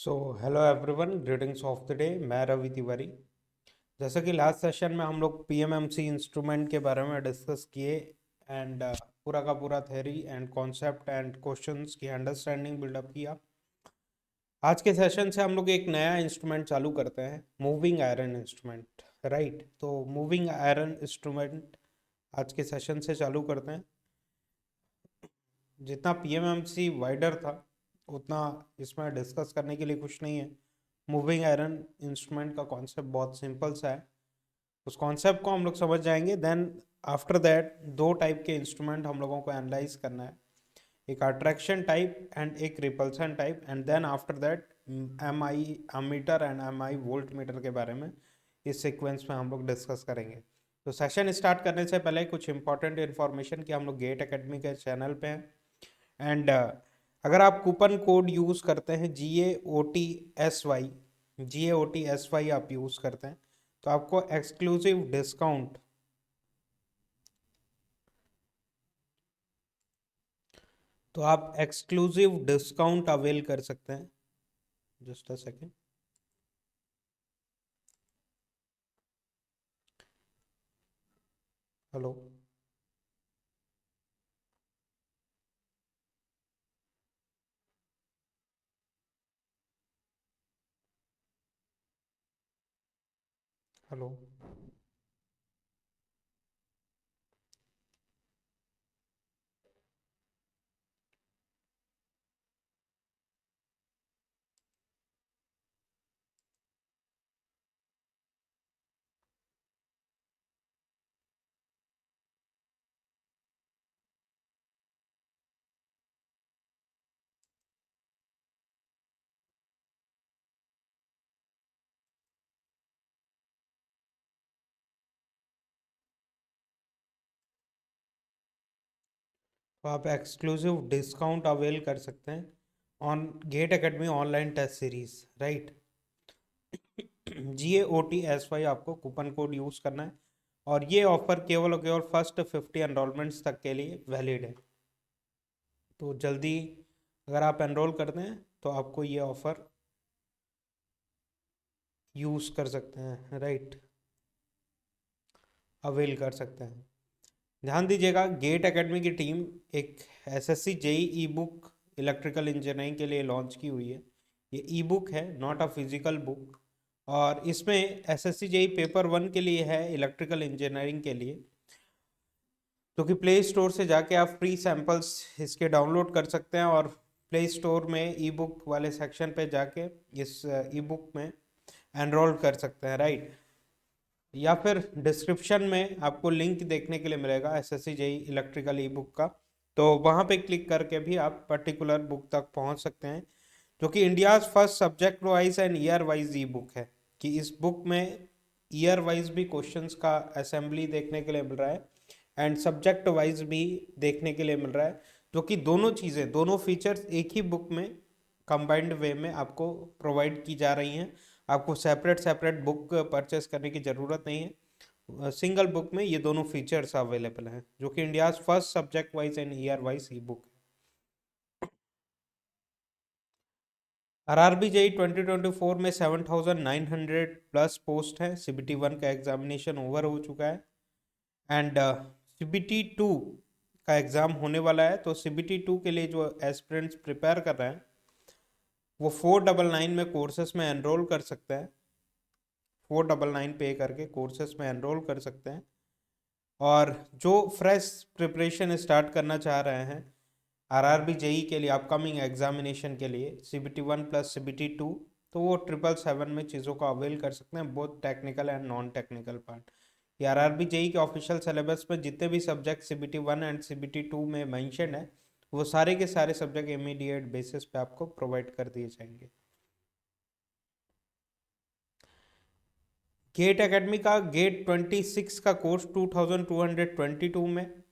So hello everyone, greetings of the day. मैं रवि तिवारी। जैसा कि लास्ट सेशन में हम लोग पीएमएमसी इंस्ट्रूमेंट के बारे में डिस्कस किए एंड पूरा का पूरा theory and concept and questions की अंडरस्टैंडिंग बिल्डअप किया। आज के सेशन से हम लोग एक नया इंस्ट्रूमेंट चालू करते हैं, मूविंग आयरन इंस्ट्रूमेंट। राइट, तो मूविंग आयरन इंस्ट्रूमेंट आज के सेशन से चालू करते हैं। जितना पीएमएमसी वाइडर था उतना इसमें डिस्कस करने के लिए कुछ नहीं है। मूविंग आयरन इंस्ट्रूमेंट का कॉन्सेप्ट बहुत सिंपल सा है। उस कॉन्सेप्ट को हम लोग समझ जाएंगे, देन आफ्टर दैट दो टाइप के इंस्ट्रूमेंट हम लोगों को एनालाइज करना है, एक अट्रैक्शन टाइप एंड एक repulsion type. And then after that M I ammeter and M I voltmeter के बारे में इस सीक्वेंस में हम लोग डिस्कस करेंगे। तो सेशन स्टार्ट करने से पहले कुछ इंपॉर्टेंट इन्फॉर्मेशन कि हम लोग गेट एकेडमी के चैनल पे हैं एंड अगर आप कूपन कोड यूज़ करते हैं GAOTSY आप यूज़ करते हैं तो आपको एक्सक्लूसिव डिस्काउंट अवेल कर सकते हैं। Just a second. Hello. Hello. तो आप एक्सक्लूसिव डिस्काउंट अवेल कर सकते हैं on GATE academy online test series. Right, GAOTSY आपको कूपन कोड यूज़ करना है और ये ऑफर केवल और केवल फर्स्ट 50 एनरोलमेंट्स तक के लिए वैलिड है। तो जल्दी अगर आप एनरोल करते हैं तो आपको ये ऑफ़र यूज़ कर सकते हैं। राइट, अवेल कर सकते हैं। ध्यान दीजिएगा, गेट एकेडमी की टीम एक SSC JEE ई बुक इलेक्ट्रिकल इंजीनियरिंग के लिए लॉन्च की हुई है। ये ई बुक है, नॉट अ फिजिकल बुक। और इसमें SSC JEE पेपर 1 के लिए है, इलेक्ट्रिकल इंजीनियरिंग के लिए। तो कि प्ले स्टोर से जाके आप फ्री सैंपल्स इसके डाउनलोड कर सकते हैं और प्ले स्टोर में ई बुक वाले सेक्शन पे जाके इस ई बुक में एनरोल कर सकते हैं। राइट, या फिर डिस्क्रिप्शन में आपको लिंक देखने के लिए मिलेगा SSC JEE इलेक्ट्रिकल ई बुक का। तो वहाँ पे क्लिक करके भी आप पर्टिकुलर बुक तक पहुँच सकते हैं, जो कि India's first subject wise and year wise E book है। कि इस बुक में ईयर वाइज भी क्वेश्चंस का असेंबली देखने के लिए मिल रहा है एंड सब्जेक्ट वाइज भी देखने के लिए मिल रहा है, जो कि दोनों चीज़ें, दोनों फीचर्स एक ही बुक में कंबाइंड वे में आपको प्रोवाइड की जा रही हैं। आपको सेपरेट सेपरेट बुक परचेस करने की ज़रूरत नहीं है। सिंगल बुक में ये दोनों फीचर्स अवेलेबल हैं, जो कि India's first subject wise and year wise E book है। RRB JEE 2024 में 7,900 प्लस पोस्ट है। CBT 1 का एग्जामिनेशन ओवर हो चुका है एंड CBT 2 का एग्ज़ाम होने वाला है। तो CBT 2 के लिए जो एस्पिरेंट्स प्रिपेयर कर रहे हैं वो 499 में कोर्सेस में एनरोल कर सकते हैं। 499 पे करके कोर्सेस में एनरोल कर सकते हैं। और जो फ्रेश प्रिपरेशन स्टार्ट करना चाह रहे हैं RRB JEE के लिए, अपकमिंग एग्जामिनेशन के लिए, CBT 1 प्लस CBT 2, तो वो 777 में चीज़ों को अवेल कर सकते हैं, both technical and non technical part. ये RRB JEE के ऑफिशियल सिलेबस में जितने भी सब्जेक्ट CBT 1 एंड CBT 2 में मेंशन है वो सारे के सारे सब्जेक्ट इमीडिएट बेसिस पे आपको प्रोवाइड कर दिए जाएंगे। गेट एकेडमी का गेट 26 का कोर्स 2222 में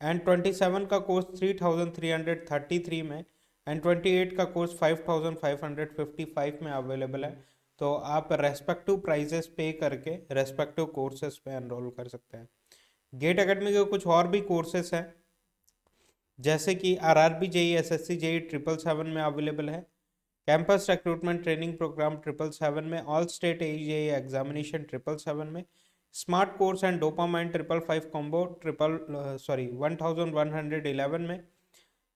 एंड 27 का कोर्स 3333 में एंड 28 का कोर्स 5555 में अवेलेबल है। तो आप रेस्पेक्टिव प्राइजेस पे करके रेस्पेक्टिव कोर्सेज पे एनरोल कर सकते हैं। गेट एकेडमी के कुछ और भी कोर्सेज हैं, जैसे कि RRB JEE SSC JEE 777 में अवेलेबल है, कैंपस रिक्रूटमेंट ट्रेनिंग प्रोग्राम 777 में, ऑल स्टेट एजीआई एग्जामिनेशन 777 में, smart course and dopamine 555 combo 1111 में,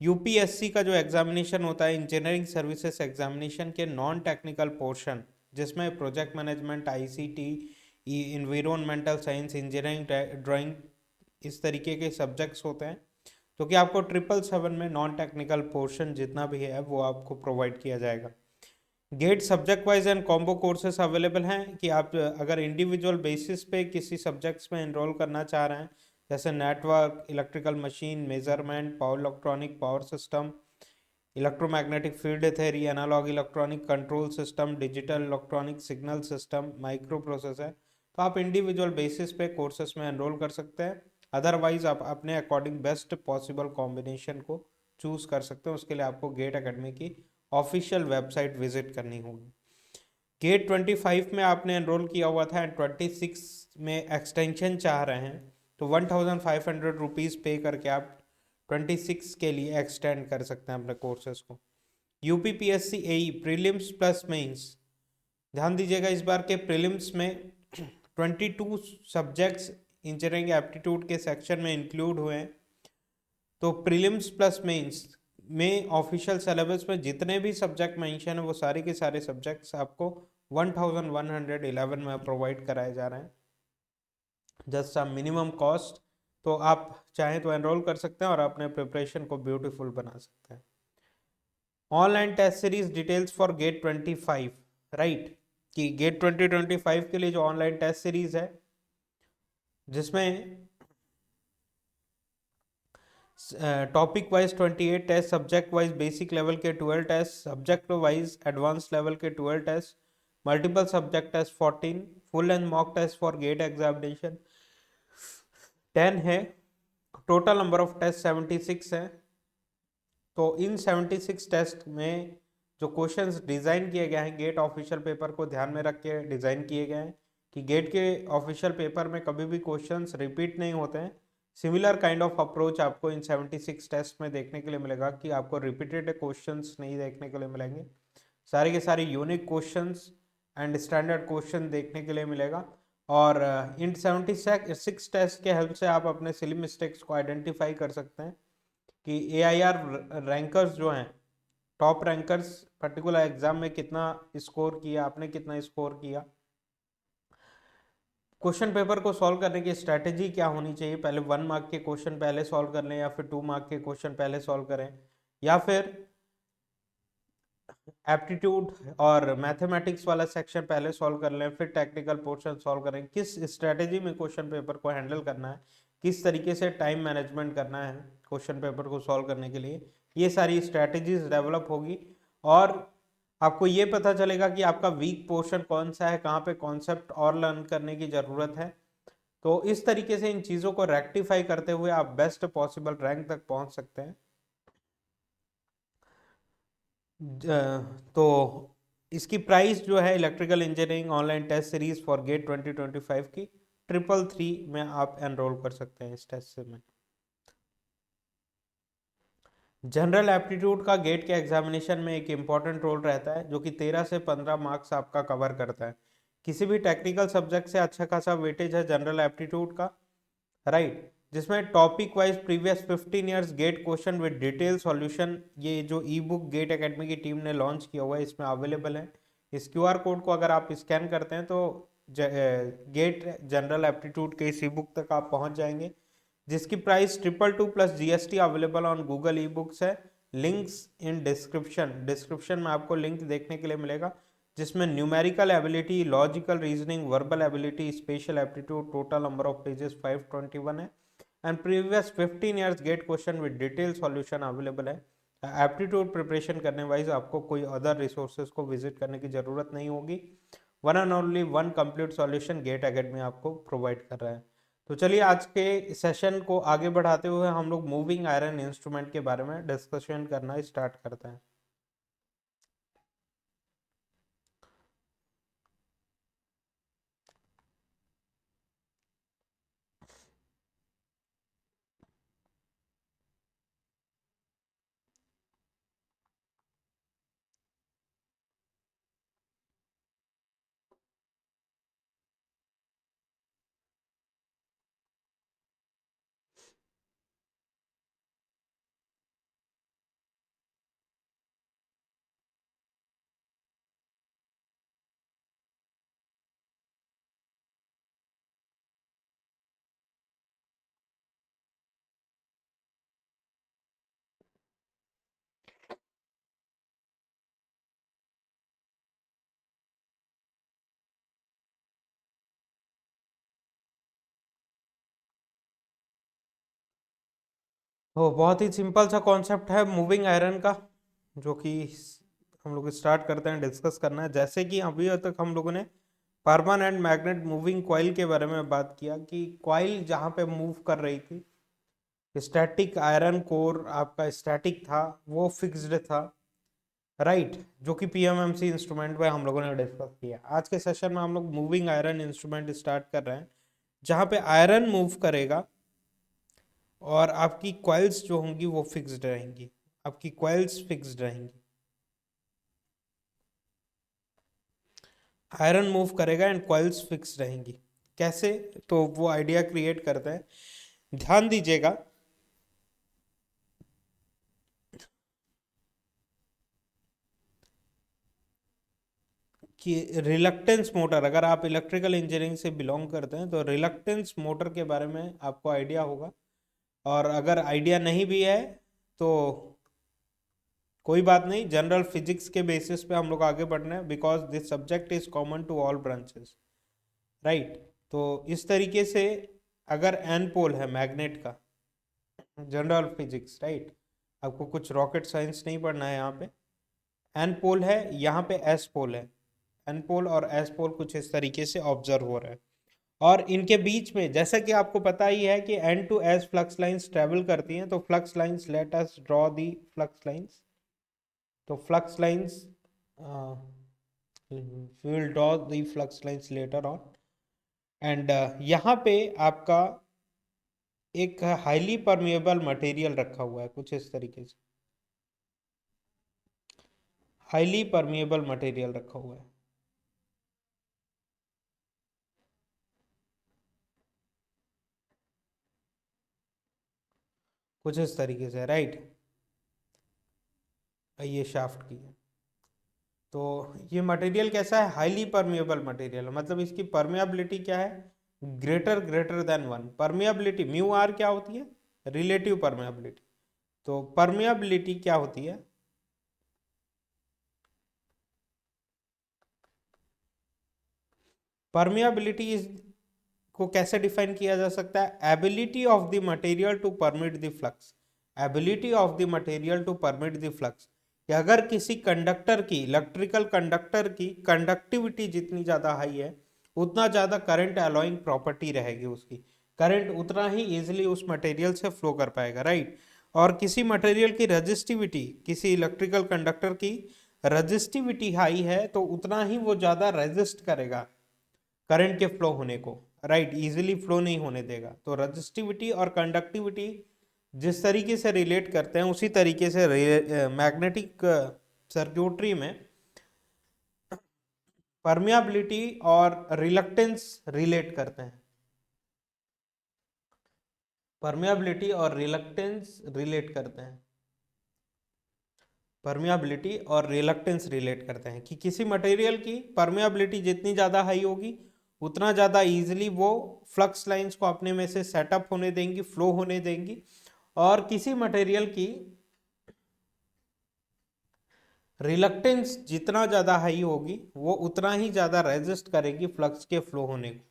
यूपीएससी का जो एग्जामिनेशन होता है इंजीनियरिंग सर्विसेज एग्जामिनेशन के नॉन टेक्निकल पोर्शन, जिसमें project management, ICT, environmental science, engineering, drawing, इस तरीके के सब्जेक्ट्स होते हैं, तो कि आपको 777 में नॉन टेक्निकल पोर्शन जितना भी है वो आपको प्रोवाइड किया जाएगा। GATE subject wise and combo courses available हैं कि आप अगर इंडिविजुअल बेसिस पे किसी सब्जेक्ट्स में एनरोल करना चाह रहे हैं, जैसे network, electrical machine, measurement, power electronic, power system, electromagnetic field theory, analog electronic control system, digital electronic signal system, microprocessor, तो आप इंडिविजुअल बेसिस पे कोर्सेस में एनरोल कर सकते हैं। अदरवाइज आप अपने अकॉर्डिंग बेस्ट पॉसिबल कॉम्बिनेशन को चूज कर सकते हैं। उसके लिए आपको गेट एकेडमी की ऑफिशियल वेबसाइट विजिट करनी होगी। गेट 25 में आपने एनरोल किया हुआ था एंड 26 में एक्सटेंशन चाह रहे हैं, तो 1500 रुपीज़ पे करके आप 26 के लिए एक्सटेंड कर सकते हैं अपने कोर्सेज को। यूपीपीएससी एई प्रीलिम्स प्लस मेंस, ध्यान दीजिएगा इस बार के प्रीलिम्स में 22 सब्जेक्ट्स इंजीनियरिंग एप्टीट्यूड के सेक्शन में इंक्लूड हुए हैं। तो प्रीलिम्स प्लस मेंस में ऑफिशियल सिलेबस में जितने भी सब्जेक्ट मेंशन है वो सारे के सारे सब्जेक्ट्स आपको 1111 में प्रोवाइड कराए जा रहे हैं, जस्ट अ मिनिमम कॉस्ट। तो आप चाहें तो एनरोल कर सकते हैं और अपने प्रिपरेशन को ब्यूटीफुल बना सकते हैं। Online test series details for GATE 25, right, कि गेट 2025 के लिए जो ऑनलाइन टेस्ट सीरीज है, जिसमें topic wise 28 test, subject wise basic level के 12 test, subject wise advance level के 12 test, multiple subject test 14, full and mock test for GATE examination 10 है, total number of test 76 है। तो इन 76 टेस्ट में जो questions design किए गए हैं गेट ऑफिशियल पेपर को ध्यान में रख के डिज़ाइन किए गए हैं कि गेट के ऑफिशियल पेपर में कभी भी क्वेश्चंस रिपीट नहीं होते हैं। सिमिलर काइंड ऑफ अप्रोच आपको इन 76 टेस्ट में देखने के लिए मिलेगा कि आपको रिपीटेड क्वेश्चंस नहीं देखने के लिए मिलेंगे, सारे के सारे unique questions and standard question देखने के लिए मिलेगा। और इन 76 टेस्ट के हेल्प से आप अपने सिली मिस्टेक्स को आइडेंटिफाई कर सकते हैं कि एआईआर रैंकर्स जो हैं, टॉप रैंकर्स पर्टिकुलर एग्जाम में कितना स्कोर किया, आपने कितना स्कोर किया, क्वेश्चन पेपर को सॉल्व करने की स्ट्रैटेजी क्या होनी चाहिए, पहले 1 मार्क के क्वेश्चन पहले सॉल्व कर लें या फिर 2 मार्क के क्वेश्चन पहले सॉल्व करें, या फिर एप्टीट्यूड और मैथमेटिक्स वाला सेक्शन पहले सॉल्व कर लें फिर टेक्निकल पोर्शन सॉल्व करें, किस स्ट्रैटेजी में क्वेश्चन पेपर को हैंडल करना है, किस तरीके से टाइम मैनेजमेंट करना है क्वेश्चन पेपर को सॉल्व करने के लिए, ये सारी स्ट्रैटेजीज डेवलप होगी। और आपको ये पता चलेगा कि आपका वीक पोर्शन कौन सा है, कहाँ पे कॉन्सेप्ट और लर्न करने की ज़रूरत है। तो इस तरीके से इन चीज़ों को रेक्टिफाई करते हुए आप बेस्ट पॉसिबल रैंक तक पहुंच सकते हैं। तो इसकी प्राइस जो है electrical engineering online test series for GATE 2025 की 333 में आप एनरोल कर सकते हैं इस टेस्ट से में। जनरल एप्टीट्यूड का गेट के एग्जामिनेशन में एक इम्पॉर्टेंट रोल रहता है जो कि 13 से 15 मार्क्स आपका कवर करता है। किसी भी टेक्निकल सब्जेक्ट से अच्छा खासा वेटेज है जनरल एप्टीट्यूड का, राइट, जिसमें topic wise previous 15 years GATE question with detail solution, ये जो ई बुक गेट एकेडमी की टीम ने लॉन्च किया हुआ है इसमें अवेलेबल है। इस क्यूआर कोड को अगर आप स्कैन करते हैं तो गेट जनरल एप्टीट्यूड के इस ई बुक तक आप पहुंच जाएंगे, जिसकी price 222 plus GST available on Google e books है। लिंक्स इन डिस्क्रिप्शन, डिस्क्रिप्शन में आपको लिंक देखने के लिए मिलेगा जिसमें numerical ability, logical reasoning, verbal ability, special aptitude, total number of pages 521 है and previous 15 years GATE question with detail solution available है। एप्टीट्यूड प्रिपरेशन करने वाइज आपको कोई अदर रिसोर्सेज को विजिट करने की जरूरत नहीं होगी, one and only one complete solution GATE academy आपको प्रोवाइड कर रहा है। तो चलिए आज के सेशन को आगे बढ़ाते हुए हम लोग मूविंग आयरन इंस्ट्रूमेंट के बारे में डिस्कशन करना स्टार्ट करते हैं। तो बहुत ही सिंपल सा कॉन्सेप्ट है मूविंग आयरन का, जो कि हम लोग स्टार्ट करते हैं डिस्कस करना है। जैसे कि अभी तक हम लोगों ने परमानेंट मैग्नेट मूविंग कॉइल के बारे में बात किया कि कॉइल जहाँ पे मूव कर रही थी, स्टैटिक आयरन कोर आपका स्टैटिक था, वो फिक्स्ड था, राइट, जो कि पीएमएमसी इंस्ट्रूमेंट में हम लोगों ने डिस्कस किया। आज के सेशन में हम लोग मूविंग आयरन इंस्ट्रूमेंट स्टार्ट कर रहे हैं, जहाँ पे आयरन मूव करेगा और आपकी कॉइल्स जो होंगी वो फिक्स्ड रहेंगी, आपकी कॉइल्स फिक्स्ड रहेंगी। आयरन मूव करेगा एंड कॉइल्स फिक्स रहेंगी। कैसे, तो वो आइडिया क्रिएट करते हैं। ध्यान दीजिएगा कि रिलक्टेंस मोटर, अगर आप इलेक्ट्रिकल इंजीनियरिंग से बिलोंग करते हैं तो रिलक्टेंस मोटर के बारे में आपको आइडिया होगा, और अगर आइडिया नहीं भी है तो कोई बात नहीं, जनरल फिजिक्स के बेसिस पे हम लोग आगे बढ़ना है, because this subject is common to all branches, right. तो इस तरीके से अगर एन पोल है मैग्नेट का, जनरल फिजिक्स, राइट, आपको कुछ रॉकेट साइंस नहीं पढ़ना है यहाँ पे। एन पोल है, यहाँ पे एस पोल है, एन पोल और एस पोल कुछ इस तरीके से ऑब्जर्व हो रहा है। और इनके बीच में जैसा कि आपको पता ही है कि N to S flux lines travel करती हैं, तो flux lines, let us draw the flux lines. तो flux lines, we will draw the flux lines later on. And यहाँ पे आपका एक हाईली परमेएबल मटेरियल रखा हुआ है कुछ इस तरीके से, हाईली परमेएबल मटेरियल रखा हुआ है कुछ इस तरीके से, राइट। ये शाफ्ट की है। तो ये मटेरियल कैसा है, हाईली परमेएबल मटेरियल, मतलब इसकी परमेबिलिटी क्या है, greater greater than one. Permeability mu R क्या होती है, रिलेटिव परमेबिलिटी। तो परमेबिलिटी क्या होती है, परमेबिलिटी इज को कैसे डिफाइन किया जा सकता है, ability of the material to permit the flux, ability of the material to permit the flux, कि अगर किसी कंडक्टर की, इलेक्ट्रिकल कंडक्टर की कंडक्टिविटी जितनी ज़्यादा हाई है, उतना ज़्यादा करंट अलोइंग प्रॉपर्टी रहेगी उसकी, करंट उतना ही इजिली उस मटेरियल से फ्लो कर पाएगा, राइट। और किसी मटेरियल की रजिस्टिविटी, किसी इलेक्ट्रिकल कंडक्टर की रजिस्टिविटी हाई है, तो उतना ही वो ज़्यादा रेजिस्ट करेगा करंट के फ्लो होने को, राइट, इजीली फ्लो नहीं होने देगा। तो रजिस्टिविटी और कंडक्टिविटी जिस तरीके से रिलेट करते हैं, उसी तरीके से मैग्नेटिक सर्क्यूटरी में परमियाबिलिटी और रिलक्टेंस रिलेट करते हैं, परमियाबिलिटी और रिलक्टेंस रिलेट करते हैं, परमियाबिलिटी और रिलक्टेंस रिलेट करते हैं कि किसी मटेरियल की परमियाबिलिटी जितनी ज़्यादा हाई होगी, उतना ज़्यादा इजीली वो फ्लक्स लाइंस को अपने में से सेटअप होने देंगी, फ्लो होने देंगी। और किसी मटेरियल की रिलक्टेंस जितना ज़्यादा हाई होगी, वो उतना ही ज़्यादा रेजिस्ट करेगी फ्लक्स के फ्लो होने को,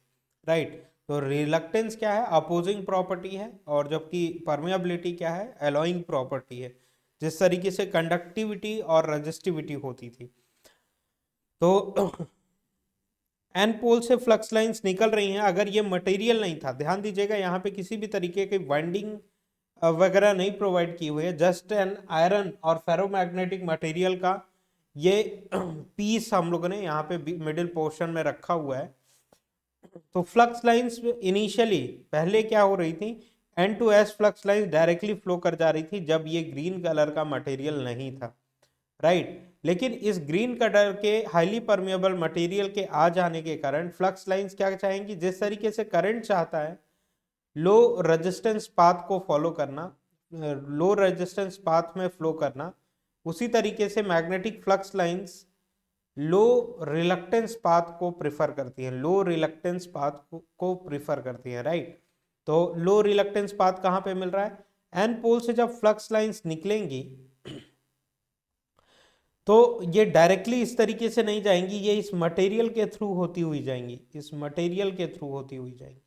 राइट। तो रिलक्टेंस क्या है, अपोजिंग प्रॉपर्टी है, और जबकि परमेबिलिटी क्या है, अलोइंग प्रॉपर्टी है, जिस तरीके से कंडक्टिविटी और रजिस्टिविटी होती थी। तो एन पोल से फ्लक्स लाइंस निकल रही हैं, अगर ये मटेरियल नहीं था, ध्यान दीजिएगा यहाँ पे किसी भी तरीके की वाइंडिंग वगैरह नहीं प्रोवाइड की हुई है, जस्ट एन आयरन और फेरोमैग्नेटिक मटेरियल का ये पीस हम लोगों ने यहाँ पे मिडिल पोर्शन में रखा हुआ है। तो फ्लक्स लाइंस इनिशियली पहले क्या हो रही थी, N to S flux lines directly flow कर जा रही थी जब ये ग्रीन कलर का मटेरियल नहीं था, राइट। लेकिन इस ग्रीन कलर के हाईली परमेएबल मटेरियल के आ जाने के कारण फ्लक्स लाइंस क्या चाहेंगी, जिस तरीके से करंट चाहता है लो रेजिस्टेंस पाथ को फॉलो करना, लो रेजिस्टेंस पाथ में फ्लो करना, उसी तरीके से मैग्नेटिक फ्लक्स लाइंस लो रिलक्टेंस पाथ को प्रिफर करती है, लो रिलक्टेंस पाथ को प्रिफर करती है, राइट। तो लो रिलक्टेंस पाथ कहां पे मिल रहा है, एन पोल से जब फ्लक्स लाइंस निकलेंगी तो ये डायरेक्टली इस तरीके से नहीं जाएंगी, ये इस मटेरियल के थ्रू होती हुई जाएंगी, इस मटेरियल के थ्रू होती हुई जाएंगी,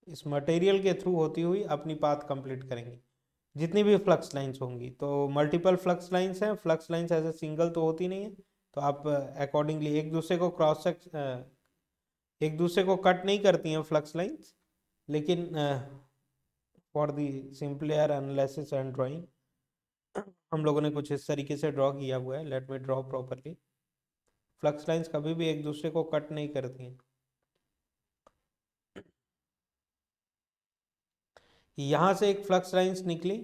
इस मटेरियल के थ्रू होती हुई अपनी पाथ कंप्लीट करेंगी, जितनी भी फ्लक्स लाइंस होंगी। तो मल्टीपल फ्लक्स लाइंस हैं, फ्लक्स लाइंस ऐसे सिंगल तो होती नहीं है, तो आप अकॉर्डिंगली एक दूसरे को एक दूसरे को कट नहीं करती हैं फ्लक्स लाइंस, लेकिन for the simplier analysis and drawing हम लोगों ने कुछ इस तरीके से ड्रॉ किया हुआ है। Let me draw properly. Flux lines कभी भी एक दूसरे को कट नहीं करती हैं। यहाँ से एक फ्लक्स लाइंस निकली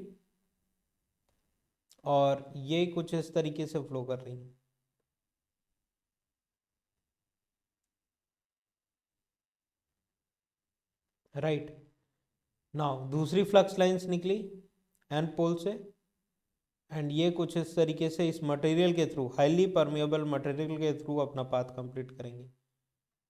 और ये कुछ इस तरीके से फ्लो कर रही है, राइट। नाउ दूसरी फ्लक्स लाइंस निकली एन पोल से, एंड ये कुछ इस तरीके से इस मटेरियल के थ्रू, हाईली परमिएबल मटेरियल के थ्रू अपना पाथ कंप्लीट करेंगे।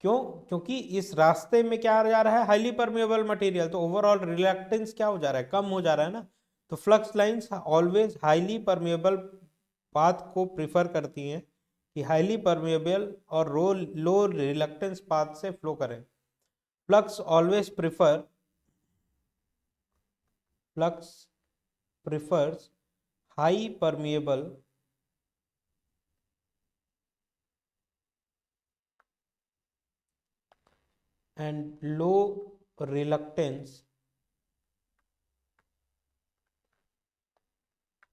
क्यों? क्योंकि इस रास्ते में क्या आ जा रहा है, हाईली परमिएबल मटेरियल, तो ओवरऑल रिलक्टेंस क्या हो जा रहा है, कम हो जा रहा है ना। तो flux lines always highly permeable path को प्रिफर करती हैं कि हाईली परमिएबल और लो रिलक्टेंस पाथ से फ्लो करें। Flux always prefers high permeable and low reluctance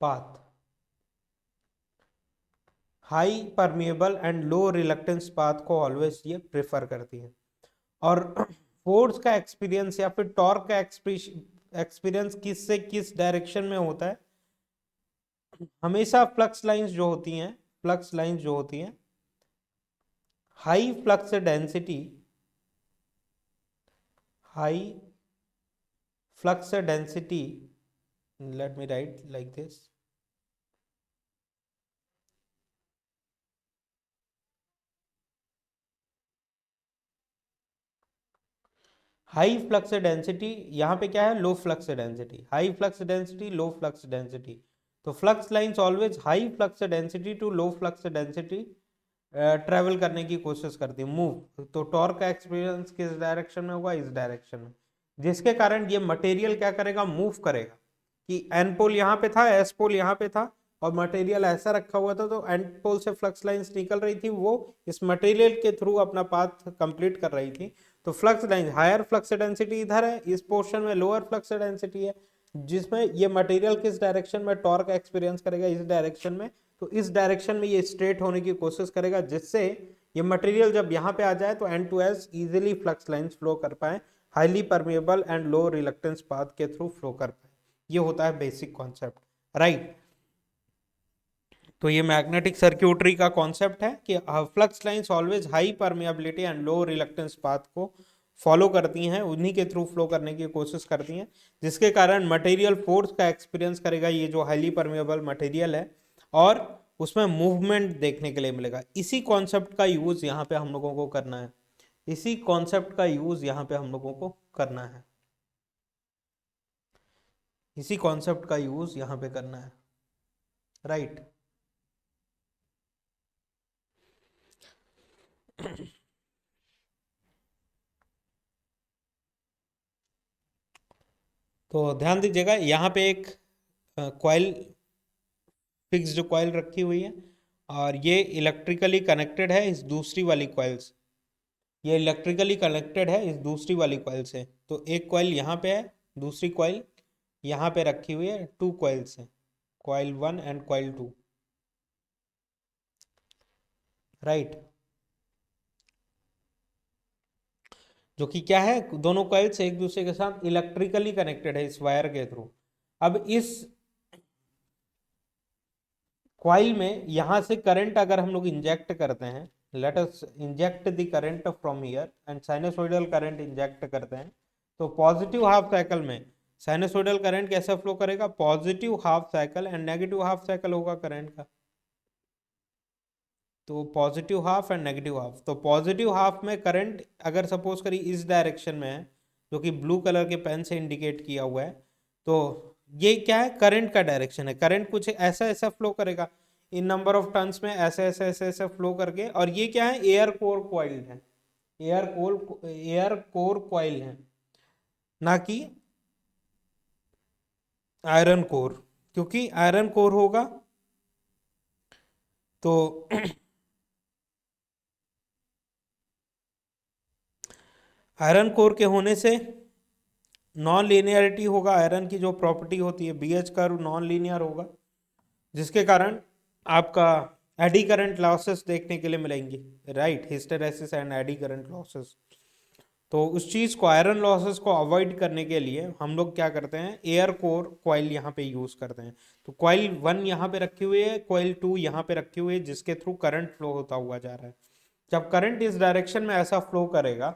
path। High permeable and low reluctance path को ऑलवेज ये प्रेफर करती है। और फोर्स का एक्सपीरियंस या फिर टॉर्क का एक्सपीरियंस किस से किस डायरेक्शन में होता है, हमेशा फ्लक्स लाइंस जो होती हैं, फ्लक्स लाइंस जो होती हैं, high flux density, high flux density, let me write like this, high flux density, यहाँ पे क्या है, low flux density, high flux density, low flux density. तो flux lines always high flux density to low flux density travel करने की कोशिश करती है, मूव। तो टॉर्क का एक्सपीरियंस किस डायरेक्शन में होगा, इस डायरेक्शन में, जिसके कारण ये मटेरियल क्या करेगा, मूव करेगा। कि एन पोल यहाँ पे था, एस पोल यहाँ पे था, और मटेरियल ऐसा रखा हुआ था, तो एन पोल से फ्लक्स लाइंस निकल रही थी, वो इस मटेरियल के थ्रू अपना पाथ कंप्लीट कर रही थी। तो flux line, higher flux density इधर है, इस पोर्शन में लोअर फ्लक्स डेंसिटी है, जिसमें ये मटेरियल किस डायरेक्शन में टॉर्क एक्सपीरियंस करेगा, इस डायरेक्शन में। तो इस डायरेक्शन में ये स्ट्रेट होने की कोशिश करेगा, जिससे ये मटेरियल जब यहाँ पे आ जाए तो N to S easily flux lines flow कर पाए, highly permeable and low reluctance path के थ्रू फ्लो कर पाए। ये होता है बेसिक कॉन्सेप्ट, राइट। तो ये मैग्नेटिक सर्क्यूटरी का कॉन्सेप्ट है कि flux lines always high permeability and low reluctance path को फॉलो करती हैं, उन्हीं के थ्रू फ्लो करने की कोशिश करती हैं, जिसके कारण मटेरियल फोर्स का एक्सपीरियंस करेगा, ये जो हाईली परमिएबल मटेरियल है, और उसमें मूवमेंट देखने के लिए मिलेगा। इसी कॉन्सेप्ट का यूज यहाँ पे हम लोगों को करना है, इसी कॉन्सेप्ट का यूज यहाँ पे हम लोगों को करना है, इसी कॉन्सेप्ट का यूज यहाँ पे करना है, राइट। तो ध्यान दीजिएगा, यहाँ पे एक कॉइल, फिक्स्ड कॉइल रखी हुई है, और ये इलेक्ट्रिकली कनेक्टेड है इस दूसरी वाली कॉइल से, ये इलेक्ट्रिकली कनेक्टेड है इस दूसरी वाली कॉइल से। तो एक कॉइल यहाँ पे है, दूसरी कॉइल यहाँ पे रखी हुई है, टू कॉइल्स हैं, कॉइल 1 एंड कॉइल 2, राइट। जो कि क्या है, दोनों कॉइल्स एक दूसरे के साथ इलेक्ट्रिकली कनेक्टेड है इस वायर के थ्रू। अब इस कॉइल में यहां से करंट अगर हम लोग इंजेक्ट करते हैं, let us inject the current from here and sinusoidal current inject करते हैं, तो पॉजिटिव हाफ साइकिल में साइनसोइडल करंट कैसे फ्लो करेगा, positive half cycle, and negative half cycle होगा करंट का। तो positive half and negative half, तो पॉजिटिव हाफ में करंट अगर सपोज करिए इस डायरेक्शन में है, जो कि ब्लू कलर के पेन से इंडिकेट किया हुआ है, तो ये क्या है, करंट का डायरेक्शन है। करंट कुछ ऐसा ऐसा फ्लो करेगा इन नंबर ऑफ टर्न्स में, ऐसे ऐसे ऐसे ऐसे फ्लो करके, और ये क्या है, एयर कोर कॉइल है, एयर कोर कॉइल है। ना कि आयरन कोर, क्योंकि आयरन कोर होगा तो आयरन कोर के होने से नॉन लीनियरिटी होगा, आयरन की जो प्रॉपर्टी होती है बीएच कर्व नॉन लीनियर होगा, जिसके कारण आपका एडी करंट लॉसेस देखने के लिए मिलेंगी, right, hysteresis and eddy current losses. तो उस चीज़ को, आयरन लॉसेस को अवॉइड करने के लिए हम लोग क्या करते हैं, एयर कोर कॉइल यहाँ पे यूज करते हैं। तो कॉइल 1 यहाँ पे रखी हुई है, कॉइल 2 यहाँ पे रखी हुई है, जिसके थ्रू करंट फ्लो होता हुआ जा रहा है। जब करंट इस डायरेक्शन में ऐसा फ्लो करेगा,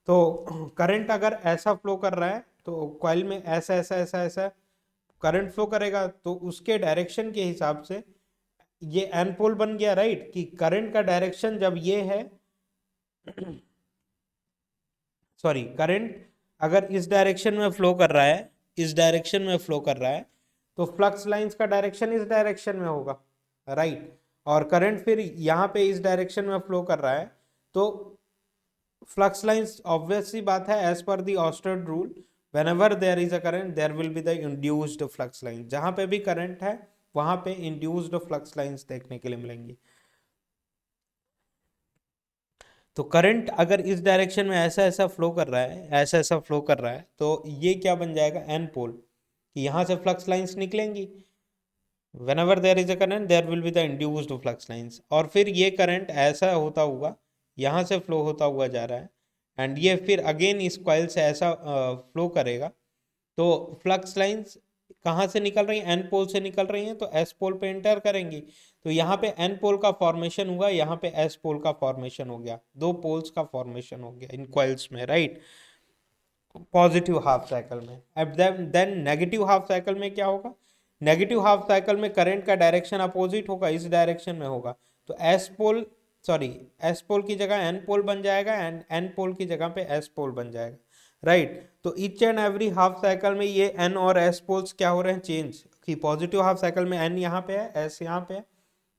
तो करंट अगर ऐसा फ्लो कर रहा है तो कॉइल में ऐसा ऐसा ऐसा ऐसा करंट फ्लो करेगा, तो उसके डायरेक्शन के हिसाब से ये एन पोल बन गया, राइट, कि करंट का डायरेक्शन जब ये है सॉरी, करंट अगर इस डायरेक्शन में फ्लो कर रहा है, इस डायरेक्शन में फ्लो कर रहा है, तो फ्लक्स लाइंस का डायरेक्शन इस डायरेक्शन में होगा, राइट। और करंट फिर यहाँ पे इस डायरेक्शन में फ्लो कर रहा है, तो फ्लक्स लाइंस ऑब्वियस सी बात है, एज पर द ऑस्टर्ड rule, whenever there is a current there will be the induced flux line, जहां पे भी करंट है वहां पे इंड्यूस्ड फ्लक्स लाइंस देखने के लिए मिलेंगी। तो करंट अगर इस डायरेक्शन में ऐसा ऐसा फ्लो कर रहा है, ऐसा ऐसा फ्लो कर रहा है, तो ये क्या बन जाएगा, एन पोल, कि यहां से फ्लक्स लाइंस निकलेंगी। whenever there is a current there will be the induced flux lines, और फिर ये करंट ऐसा होता हुआ यहाँ से फ्लो होता हुआ जा रहा है, एंड ये फिर अगेन इस कॉइल से ऐसा फ्लो करेगा, तो फ्लक्स लाइंस कहाँ से निकल रही हैं, एन पोल से निकल रही हैं, तो एस पोल पे एंटर करेंगी। तो यहाँ पे एन पोल का फॉर्मेशन हुआ, यहाँ पे एस पोल का फॉर्मेशन हो गया, दो पोल्स का फॉर्मेशन हो गया इन कॉइल्स में, राइट, पॉजिटिव हाफ साइकिल में। अब देन नेगेटिव हाफ साइकिल में क्या होगा, नेगेटिव हाफ साइकिल में करंट का डायरेक्शन अपोजिट होगा, इस डायरेक्शन में होगा, तो S pole sorry S pole की जगह एन पोल बन जाएगा, एंड एन पोल की जगह पे एस पोल बन जाएगा, राइट। तो each and every half cycle में ये एन और एस पोल्स क्या हो रहे हैं, चेंज, कि पॉजिटिव हाफ साइकिल में एन यहाँ पे है, एस यहाँ पे है,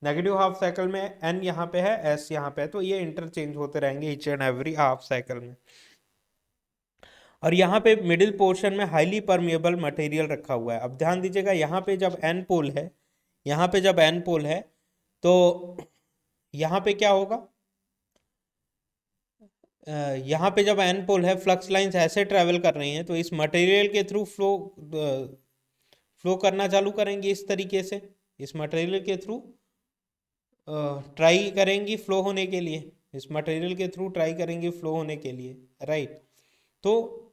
नेगेटिव हाफ साइकिल में एन यहाँ पे है, एस यहाँ पे है, तो ये इंटरचेंज होते रहेंगे each and every half cycle में। और यहाँ पे मिडिल पोर्शन में हाईली परमिएबल मटेरियल रखा हुआ है। अब ध्यान दीजिएगा, यहाँ पे जब एन पोल है, यहाँ पे जब एन पोल है, तो यहाँ पे क्या होगा, यहाँ पे जब एन पोल है, फ्लक्स लाइंस ऐसे ट्रेवल कर रही हैं, तो इस मटेरियल के थ्रू फ्लो करना चालू करेंगे इस तरीके से, इस मटेरियल के थ्रू ट्राई करेंगी फ्लो होने के लिए, इस मटेरियल के थ्रू ट्राई करेंगी फ्लो होने के लिए, राइट। तो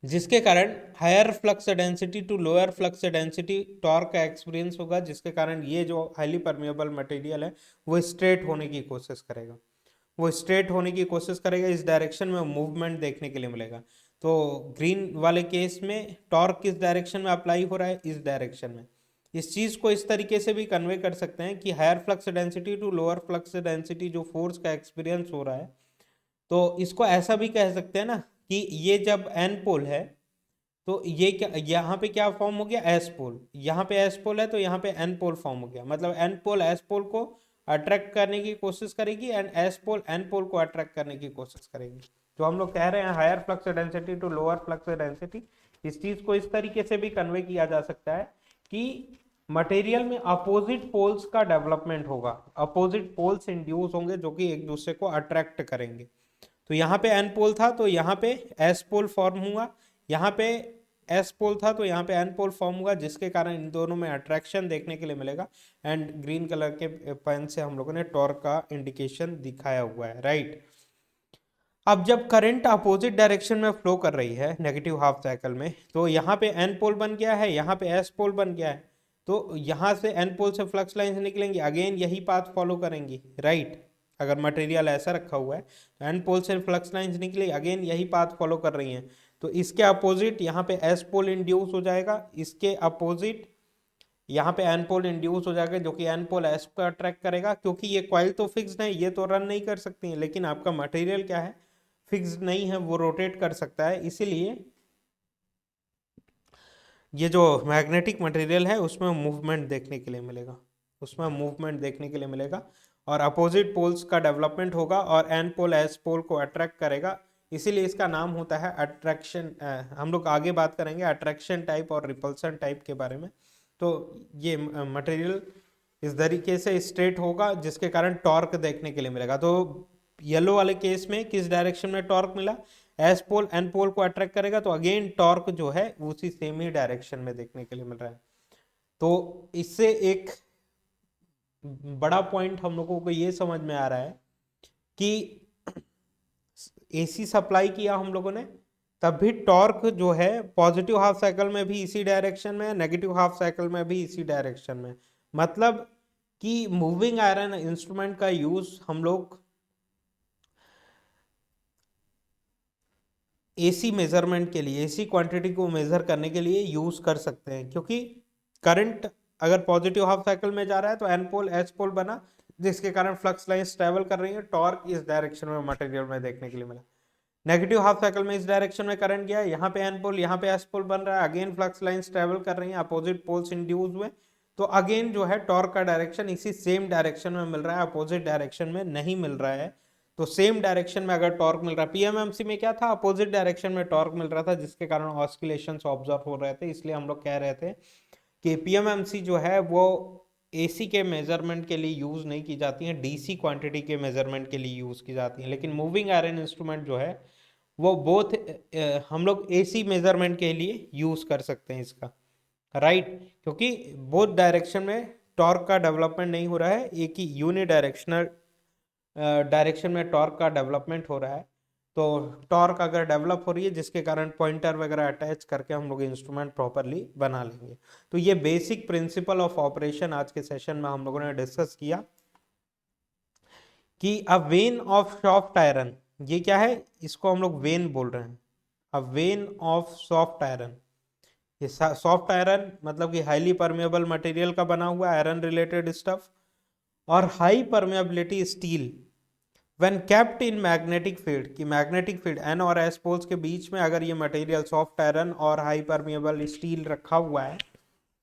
जिसके कारण higher flux density to lower flux density torque का एक्सपीरियंस होगा, जिसके कारण ये जो हाईली परमेबल मटेरियल है वो स्ट्रेट होने की कोशिश करेगा, वो स्ट्रेट होने की कोशिश करेगा, इस डायरेक्शन में मूवमेंट देखने के लिए मिलेगा। तो ग्रीन वाले केस में टॉर्क किस डायरेक्शन में अप्लाई हो रहा है, इस डायरेक्शन में। इस चीज़ को इस तरीके से भी कन्वे कर सकते हैं कि higher flux density to lower flux density जो फोर्स का एक्सपीरियंस हो रहा है, तो इसको ऐसा भी कह सकते हैं ना, कि ये जब एन पोल है, तो ये क्या, यहाँ पे क्या फॉर्म हो गया, एस पोल, यहाँ पे एस पोल है, तो यहाँ पे एन पोल फॉर्म हो गया, मतलब एन पोल एस पोल को अट्रैक्ट करने की कोशिश करेगी, and S pole N pole को अट्रैक्ट करने की कोशिश करेगी। जो हम लोग कह रहे हैं higher flux density to lower flux density, इस चीज को इस तरीके से भी कन्वे किया जा सकता है कि मटेरियल में अपोजिट पोल्स का डेवलपमेंट होगा, अपोजिट पोल्स इंड्यूस होंगे जो कि एक दूसरे को अट्रैक्ट करेंगे। तो यहाँ पे एन पोल था तो यहाँ पे एस पोल फॉर्म हुआ, यहाँ पे एस पोल था तो यहाँ पे एन पोल फॉर्म हुआ, जिसके कारण इन दोनों में अट्रैक्शन देखने के लिए मिलेगा, एंड ग्रीन कलर के पेन से हम लोगों ने टॉर्क का इंडिकेशन दिखाया हुआ है, राइट। अब जब करंट अपोजिट डायरेक्शन में फ्लो कर रही है नेगेटिव हाफ साइकिल में, तो यहाँ पे एन पोल बन गया है, यहाँ पे एस पोल बन गया है, तो यहाँ से एन पोल से फ्लक्स लाइंस निकलेंगी, अगेन यही पाथ फॉलो करेंगी, राइट। अगर मटेरियल ऐसा रखा हुआ है तो एन पोल से फ्लक्स लाइंस निकली, अगेन यही पाथ फॉलो कर रही हैं, तो इसके अपोजिट यहाँ पे एस पोल इंड्यूस हो जाएगा, इसके अपोजिट यहाँ पे एन पोल इंड्यूस हो जाएगा, जो कि एन पोल एस को अट्रैक्ट करेगा, क्योंकि ये कॉइल तो फिक्स्ड है, ये तो रन नहीं कर सकती है, लेकिन आपका मटेरियल क्या है, फिक्स्ड नहीं है, वो रोटेट कर सकता है, इसीलिए ये जो मैग्नेटिक मटेरियल है उसमें मूवमेंट देखने के लिए मिलेगा, उसमें मूवमेंट देखने के लिए मिलेगा, और अपोजिट पोल्स का डेवलपमेंट होगा, और एन पोल एस पोल को अट्रैक्ट करेगा, इसीलिए इसका नाम होता है अट्रैक्शन। हम लोग आगे बात करेंगे अट्रैक्शन टाइप और रिपल्सन टाइप के बारे में। तो ये मटेरियल इस तरीके से स्ट्रेट होगा जिसके कारण टॉर्क देखने के लिए मिलेगा। तो येलो वाले केस में किस डायरेक्शन में टॉर्क मिला, एस पोल एन पोल को अट्रैक्ट करेगा तो अगेन टॉर्क जो है उसी सेम ही डायरेक्शन में देखने के लिए मिल रहा है। तो इससे एक बड़ा पॉइंट हम लोगों को ये समझ में आ रहा है कि एसी सप्लाई किया हम लोगों ने, तब भी टॉर्क जो है पॉजिटिव हाफ साइकिल में भी इसी डायरेक्शन में, नेगेटिव हाफ साइकिल में भी इसी डायरेक्शन में। मतलब कि मूविंग आयरन इंस्ट्रूमेंट का यूज हम लोग एसी मेजरमेंट के लिए, एसी क्वांटिटी को मेजर करने के लिए यूज कर सकते हैं, क्योंकि करंट अगर पॉजिटिव हाफ साइकिल में जा रहा है तो एन पोल एच पोल बना जिसके कारण फ्लक्स लाइंस ट्रेवल कर रही है, टॉर्क इस डायरेक्शन में मटेरियल में देखने के लिए मिला। नेगेटिव हाफ साइकिल में इस डायरेक्शन में करंट गया, यहाँ पे एन पोल यहाँ पे एस पोल बन रहा है, अगेन फ्लक्स लाइंस ट्रेवल कर रही हैं, अपोजिट पोल्स इंड्यूस हुए, तो अगेन जो है टॉर्क का डायरेक्शन इसी सेम डायरेक्शन में मिल रहा है, अपोजिट डायरेक्शन में नहीं मिल रहा है। तो सेम डायरेक्शन में अगर टॉर्क मिल रहा है, पीएमएमसी में क्या था, अपोजिट डायरेक्शन में टॉर्क मिल रहा था जिसके कारण ऑस्किलेशंस ऑब्जर्व हो रहे थे। इसलिए हम लोग कह रहे थे कि पीएमएमसी जो है वो एसी के मेजरमेंट के लिए यूज नहीं की जाती है, डीसी क्वांटिटी के मेजरमेंट के लिए यूज की जाती है। लेकिन मूविंग आयरन इंस्ट्रूमेंट जो है वो बोथ हम लोग एसी मेजरमेंट के लिए यूज कर सकते हैं इसका, राइट क्योंकि बोथ डायरेक्शन में टॉर्क का डेवलपमेंट नहीं हो रहा है, एक ही यूनिडायरेक्शनल डायरेक्शन में टॉर्क का डेवलपमेंट हो रहा है। तो टॉर्क अगर डेवलप हो रही है जिसके कारण पॉइंटर वगैरह अटैच करके हम लोग इंस्ट्रूमेंट प्रॉपरली बना लेंगे। तो ये बेसिक प्रिंसिपल ऑफ ऑपरेशन आज के सेशन में हम लोगों ने डिस्कस किया कि अ वेन ऑफ सॉफ्ट आयरन, ये क्या है, इसको हम लोग वेन बोल रहे हैं, अ वेन ऑफ सॉफ्ट आयरन। ये सॉफ्ट आयरन मतलब कि हाईली परमेबल मटेरियल का बना हुआ आयरन रिलेटेड स्टफ, और high permeability steel when kept in magnetic field, कि मैग्नेटिक फील्ड एन और एस पोल्स के बीच में अगर ये मटेरियल सॉफ्ट आयरन और हाई परमेबल स्टील रखा हुआ है,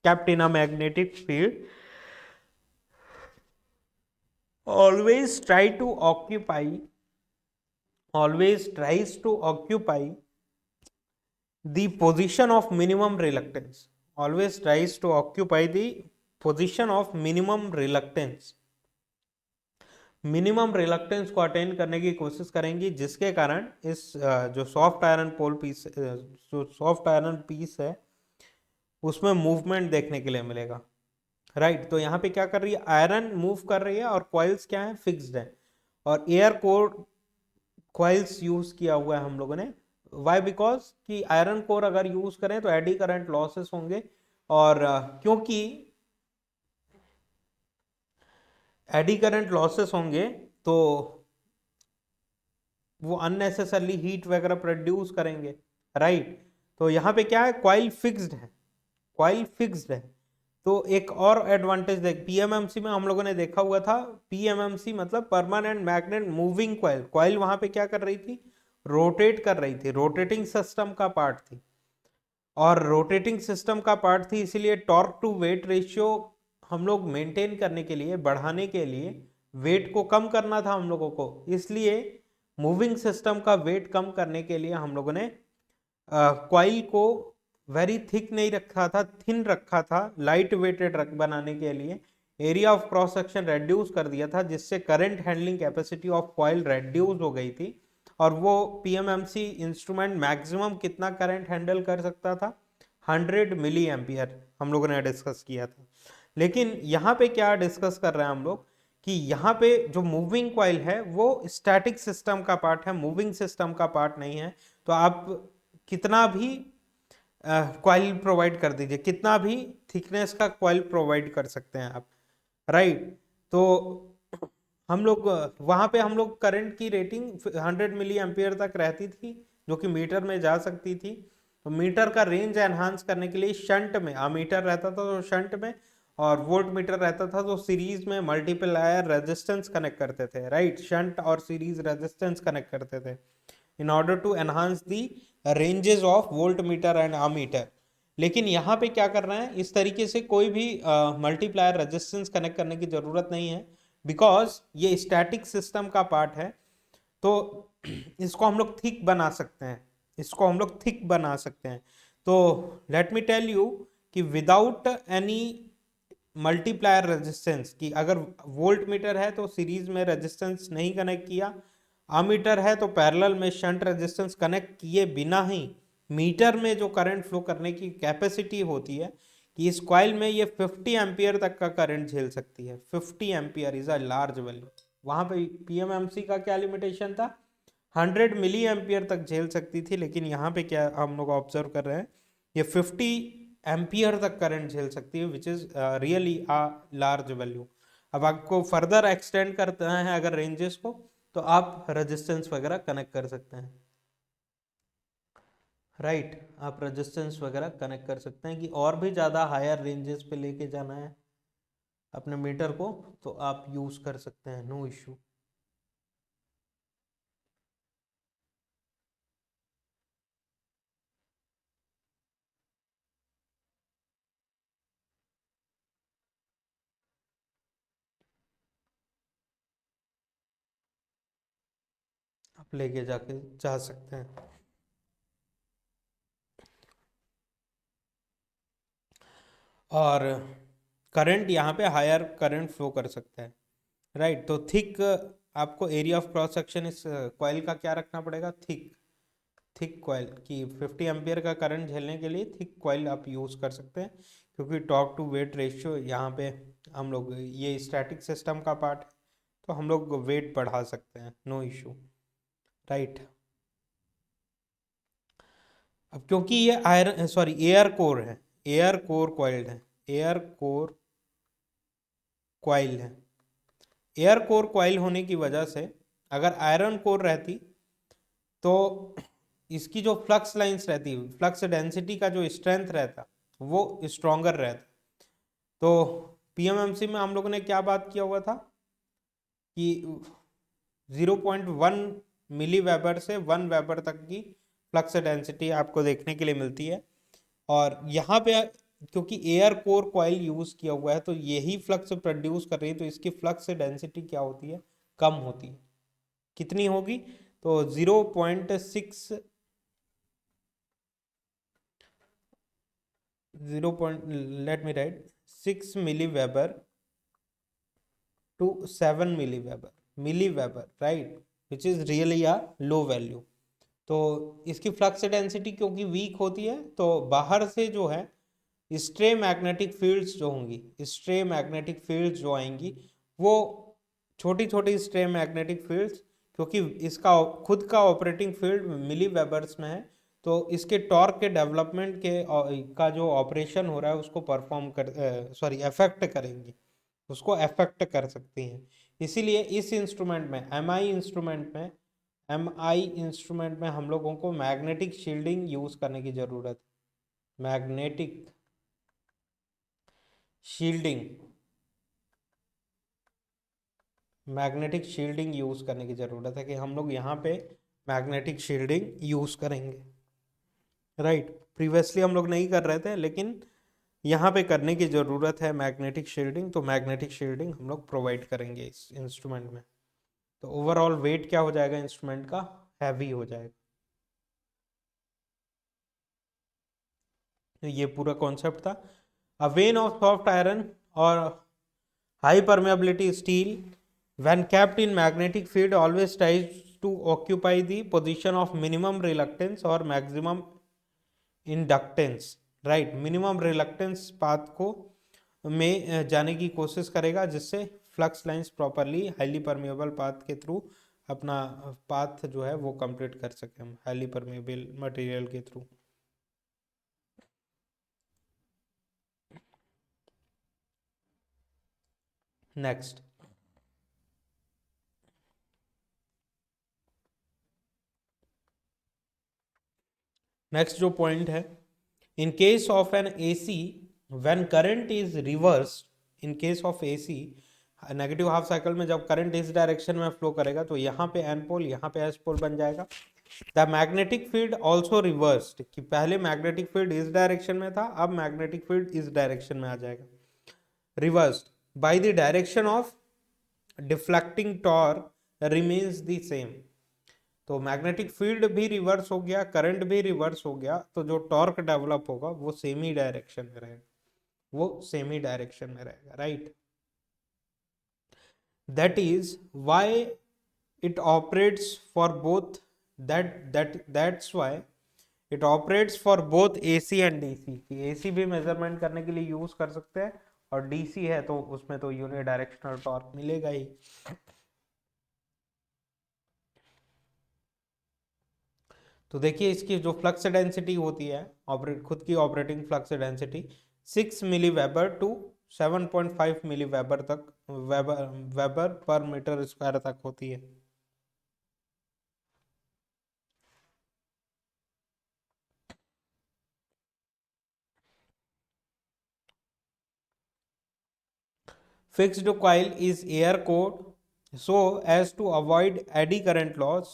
kept in a magnetic field, always try to occupy always tries to occupy the position of minimum reluctance, always tries to occupy the position of minimum reluctance, minimum reluctance को attain करने की कोशिश करेंगी जिसके कारण इस जो सॉफ्ट आयरन पोल piece, जो सॉफ्ट आयरन पीस है उसमें मूवमेंट देखने के लिए मिलेगा, राइट। तो यहाँ पे क्या कर रही है, आयरन मूव कर रही है और कॉइल्स क्या है, फिक्स्ड है, और एयर कोर कॉइल्स यूज किया हुआ है हम लोगों ने। वाई, बिकॉज कि आयरन कोर अगर यूज करें तो एडी करंट लॉसेस होंगे, और क्योंकि एडी करंट लॉसेस होंगे तो वो अननेसेसरली हीट वगैरह प्रोड्यूस करेंगे, राइट। तो यहाँ पे क्या है, कॉइल फिक्स्ड है, कॉइल फिक्स्ड है। तो एक और एडवांटेज देख, पीएमएमसी में हम लोगों ने देखा हुआ था, पीएमएमसी मतलब permanent magnet moving coil, coil वहां पे क्या कर रही थी, रोटेट कर रही थी, रोटेटिंग सिस्टम का पार्ट थी, और रोटेटिंग सिस्टम का पार्ट थी, इसीलिए टॉर्क टू वेट रेशियो हम लोग मेंटेन करने के लिए, बढ़ाने के लिए, वेट को कम करना था हम लोगों को, इसलिए मूविंग सिस्टम का वेट कम करने के लिए हम लोगों ने कॉइल को वेरी थिक नहीं रखा था, थिन रखा था, लाइट वेटेड बनाने के लिए area of cross section reduce कर दिया था, जिससे current handling capacity of coil reduce हो गई थी। और वो पीएमएमसी इंस्ट्रूमेंट मैक्सिमम कितना करंट हैंडल कर सकता था, 100 मिली एम्पियर हम लोगों ने डिस्कस किया था। लेकिन यहाँ पे क्या डिस्कस कर रहे हैं हम लोग कि यहाँ पे जो मूविंग कॉइल है वो स्टैटिक सिस्टम का पार्ट है, मूविंग सिस्टम का पार्ट नहीं है। तो आप कितना भी कॉइल प्रोवाइड कर दीजिए, कितना भी थिकनेस का कॉइल प्रोवाइड कर सकते हैं आप, राइट। तो हम लोग वहां पे हम लोग करंट की रेटिंग 100 मिली एम्पियर तक रहती थी, जो कि मीटर में जा सकती थी। तो मीटर का रेंज एनहांस करने के लिए शंट में अमीटर रहता था, तो शंट में, और वोल्ट मीटर रहता था, तो सीरीज में मल्टीप्लायर रेजिस्टेंस कनेक्ट करते थे, राइट। शंट और सीरीज रेजिस्टेंस कनेक्ट करते थे in order to enhance the ranges of voltmeter and ammeter. लेकिन यहाँ पे क्या कर रहे हैं, इस तरीके से कोई भी मल्टीप्लायर रेजिस्टेंस कनेक्ट करने की जरूरत नहीं है, बिकॉज ये स्टैटिक सिस्टम का पार्ट है। तो इसको हम लोग थिक बना सकते हैं, इसको हम लोग थिक बना सकते हैं। तो लेट मी टेल यू कि विदाउट एनी मल्टीप्लायर रेजिस्टेंस, कि अगर वोल्ट मीटर है तो सीरीज में रेजिस्टेंस नहीं कनेक्ट किया, अमीटर है तो पैरेलल में शंट रेजिस्टेंस कनेक्ट किए बिना ही मीटर में जो करंट फ्लो करने की कैपेसिटी होती है कि इस कॉइल में ये 50 एम्पियर तक का करंट झेल सकती है। 50 ampere is a large value. वहां पे पीएमएमसी का क्या लिमिटेशन था, 100 मिली एम्पियर तक झेल सकती थी, लेकिन यहाँ पे क्या हम लोग ऑब्जर्व कर रहे हैं, ये 50 एम्पियर तक करंट झेल सकती है, विच is really a large value. अब आपको फर्दर एक्सटेंड करना है अगर रेंजेस को, तो आप रेजिस्टेंस वगैरह कनेक्ट कर सकते हैं, राइट आप रेजिस्टेंस वगैरह कनेक्ट कर सकते हैं कि और भी ज़्यादा हायर रेंजेस पे लेके जाना है अपने मीटर को, तो आप यूज़ कर सकते हैं, नो इशू। आप लेके जाके जा सकते हैं। और करंट यहाँ पे हायर करंट फ्लो कर सकता है, राइट। तो थिक, आपको एरिया ऑफ क्रॉस सेक्शन इस कॉइल का क्या रखना पड़ेगा, थिक। थिक कॉइल की 50 एम्पियर का करंट झेलने के लिए थिक कॉइल आप यूज़ कर सकते हैं, क्योंकि टॉर्क टू वेट रेशियो यहाँ पे हम लोग, ये स्टैटिक सिस्टम का पार्ट है, तो हम लोग वेट बढ़ा सकते हैं, नो इशू, राइट। अब क्योंकि ये आयरन सॉरी एयर कोर है, एयर कोर कॉइल्ड है, एयर कोर कॉइल है, एयर कोर कॉइल होने की वजह से अगर आयरन कोर रहती तो इसकी जो फ्लक्स लाइंस रहती, फ्लक्स डेंसिटी का जो स्ट्रेंथ रहता वो स्ट्रोंगर रहता। तो पीएमएमसी में हम लोगों ने क्या बात किया हुआ था कि 0.1 मिली वेबर से 1 वेबर तक की फ्लक्स डेंसिटी आपको देखने के लिए मिलती है। और यहाँ पे क्योंकि एयर कोर कॉइल यूज किया हुआ है तो यही फ्लक्स प्रोड्यूस कर रही है, तो इसकी फ्लक्स डेंसिटी क्या होती है, कम होती है। कितनी होगी, तो 0.6 0 point let me write 6 milli weber to 7 milli weber, right, which is really a low value. तो इसकी फ्लक्स डेंसिटी क्योंकि वीक होती है, तो बाहर से जो है स्ट्रे मैग्नेटिक फील्ड्स जो होंगी, स्ट्रे मैग्नेटिक फील्ड्स जो आएंगी वो छोटी छोटी स्ट्रे मैग्नेटिक फील्ड्स, क्योंकि इसका खुद का ऑपरेटिंग फील्ड मिली वेबर्स में है, तो इसके टॉर्क के डेवलपमेंट के का जो ऑपरेशन हो रहा है उसको परफॉर्म कर सॉरी अफेक्ट करेंगी, उसको अफेक्ट कर सकती हैं। इसीलिए इस इंस्ट्रूमेंट में एम आई इंस्ट्रूमेंट में हम लोगों को मैग्नेटिक शील्डिंग यूज करने की जरूरत है, magnetic shielding, magnetic shielding use करने की जरूरत है कि हम लोग यहाँ पे मैग्नेटिक शील्डिंग यूज करेंगे, राइट। प्रीवियसली हम लोग नहीं कर रहे थे, लेकिन यहाँ पे करने की ज़रूरत है मैग्नेटिक शील्डिंग, तो मैग्नेटिक शील्डिंग हम लोग प्रोवाइड करेंगे इस इंस्ट्रूमेंट में। तो ओवरऑल वेट क्या हो जाएगा इंस्ट्रूमेंट का, हैवी हो जाएगा। तो ये पूरा कॉन्सेप्ट था। अ वेन ऑफ सॉफ्ट आयरन और high permeability steel when kept in magnetic field always tries to occupy the position of minimum reluctance or maximum inductance, right. Minimum reluctance path को में जाने की कोशिश करेगा, जिससे flux lines properly highly permeable path के through अपना path जो है वो कंप्लीट कर सके हम हाईली परमेबल मटेरियल के थ्रू। नेक्स्ट नेक्स्ट जो पॉइंट है, in case of N AC when current is reverse, in case of AC negative half cycle में जब करंट इस डायरेक्शन में फ्लो करेगा तो यहाँ पे एन पोल यहाँ पे एस पोल बन जाएगा। The magnetic field also reversed, कि पहले मैग्नेटिक फील्ड इस डायरेक्शन में था, अब मैग्नेटिक फील्ड इस डायरेक्शन में आ जाएगा, reversed by the direction of deflecting torque remains the same. तो मैग्नेटिक फील्ड भी रिवर्स हो गया, करंट भी रिवर्स हो गया, तो जो टॉर्क डेवलप होगा वो सेम ही डायरेक्शन में रहेगा, वो सेम ही डायरेक्शन में रहेगा, right. That is why it operates for both, that's why it operates for both AC and DC, कि AC भी मेजरमेंट करने के लिए यूज कर सकते हैं, और DC है तो उसमें तो यूनिडायरेक्शनल टॉर्क मिलेगा ही। तो देखिए इसकी जो फ्लक्स डेंसिटी होती है, खुद की operating flux density 6 milli weber to 7.5 milli weber तक, वेबर पर मीटर स्क्वायर तक होती है। Fixed coil is air cored so as to avoid eddy current loss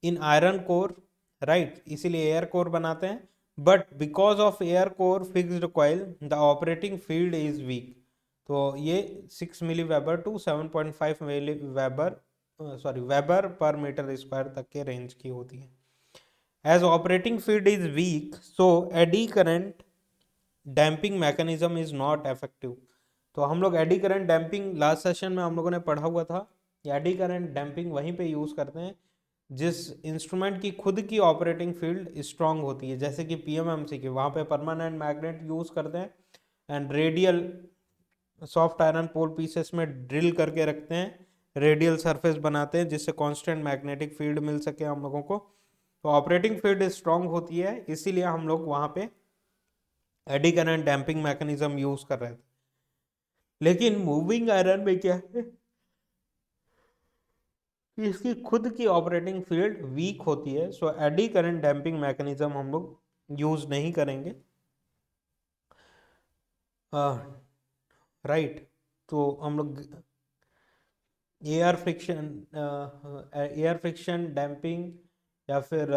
in iron core, right, इसीलिए एयर कोर बनाते हैं। But because of air core fixed coil the operating field is weak. तो ये 6 milli weber to 7.5 milli weber, sorry weber per metre square तक के range की होती है। As operating field is weak so eddy current damping mechanism is not effective. तो हम लोग eddy current damping last session में हम लोगों ने पढ़ा हुआ था। एडी करंट डैम्पिंग वहीं पे यूज करते हैं जिस इंस्ट्रूमेंट की खुद की ऑपरेटिंग फील्ड स्ट्रांग होती है, जैसे कि पीएमएमसी के वहाँ पे परमानेंट मैग्नेट यूज करते हैं and radial soft iron pole pieces में ड्रिल करके रखते हैं, रेडियल सरफेस बनाते हैं जिससे कांस्टेंट मैग्नेटिक फील्ड मिल सके हम लोगों को। तो ऑपरेटिंग फील्ड स्ट्रांग होती है, इसीलिए हम लोग वहाँ पे AD current damping mechanism use कर रहे थे। लेकिन मूविंग आयरन में क्या है, इसकी खुद की ऑपरेटिंग फील्ड वीक होती है, सो एडी करंट डैम्पिंग मैकेनिज्म हम लोग यूज नहीं करेंगे, राइट। तो हम लोग एयर फ्रिक्शन डैम्पिंग या फिर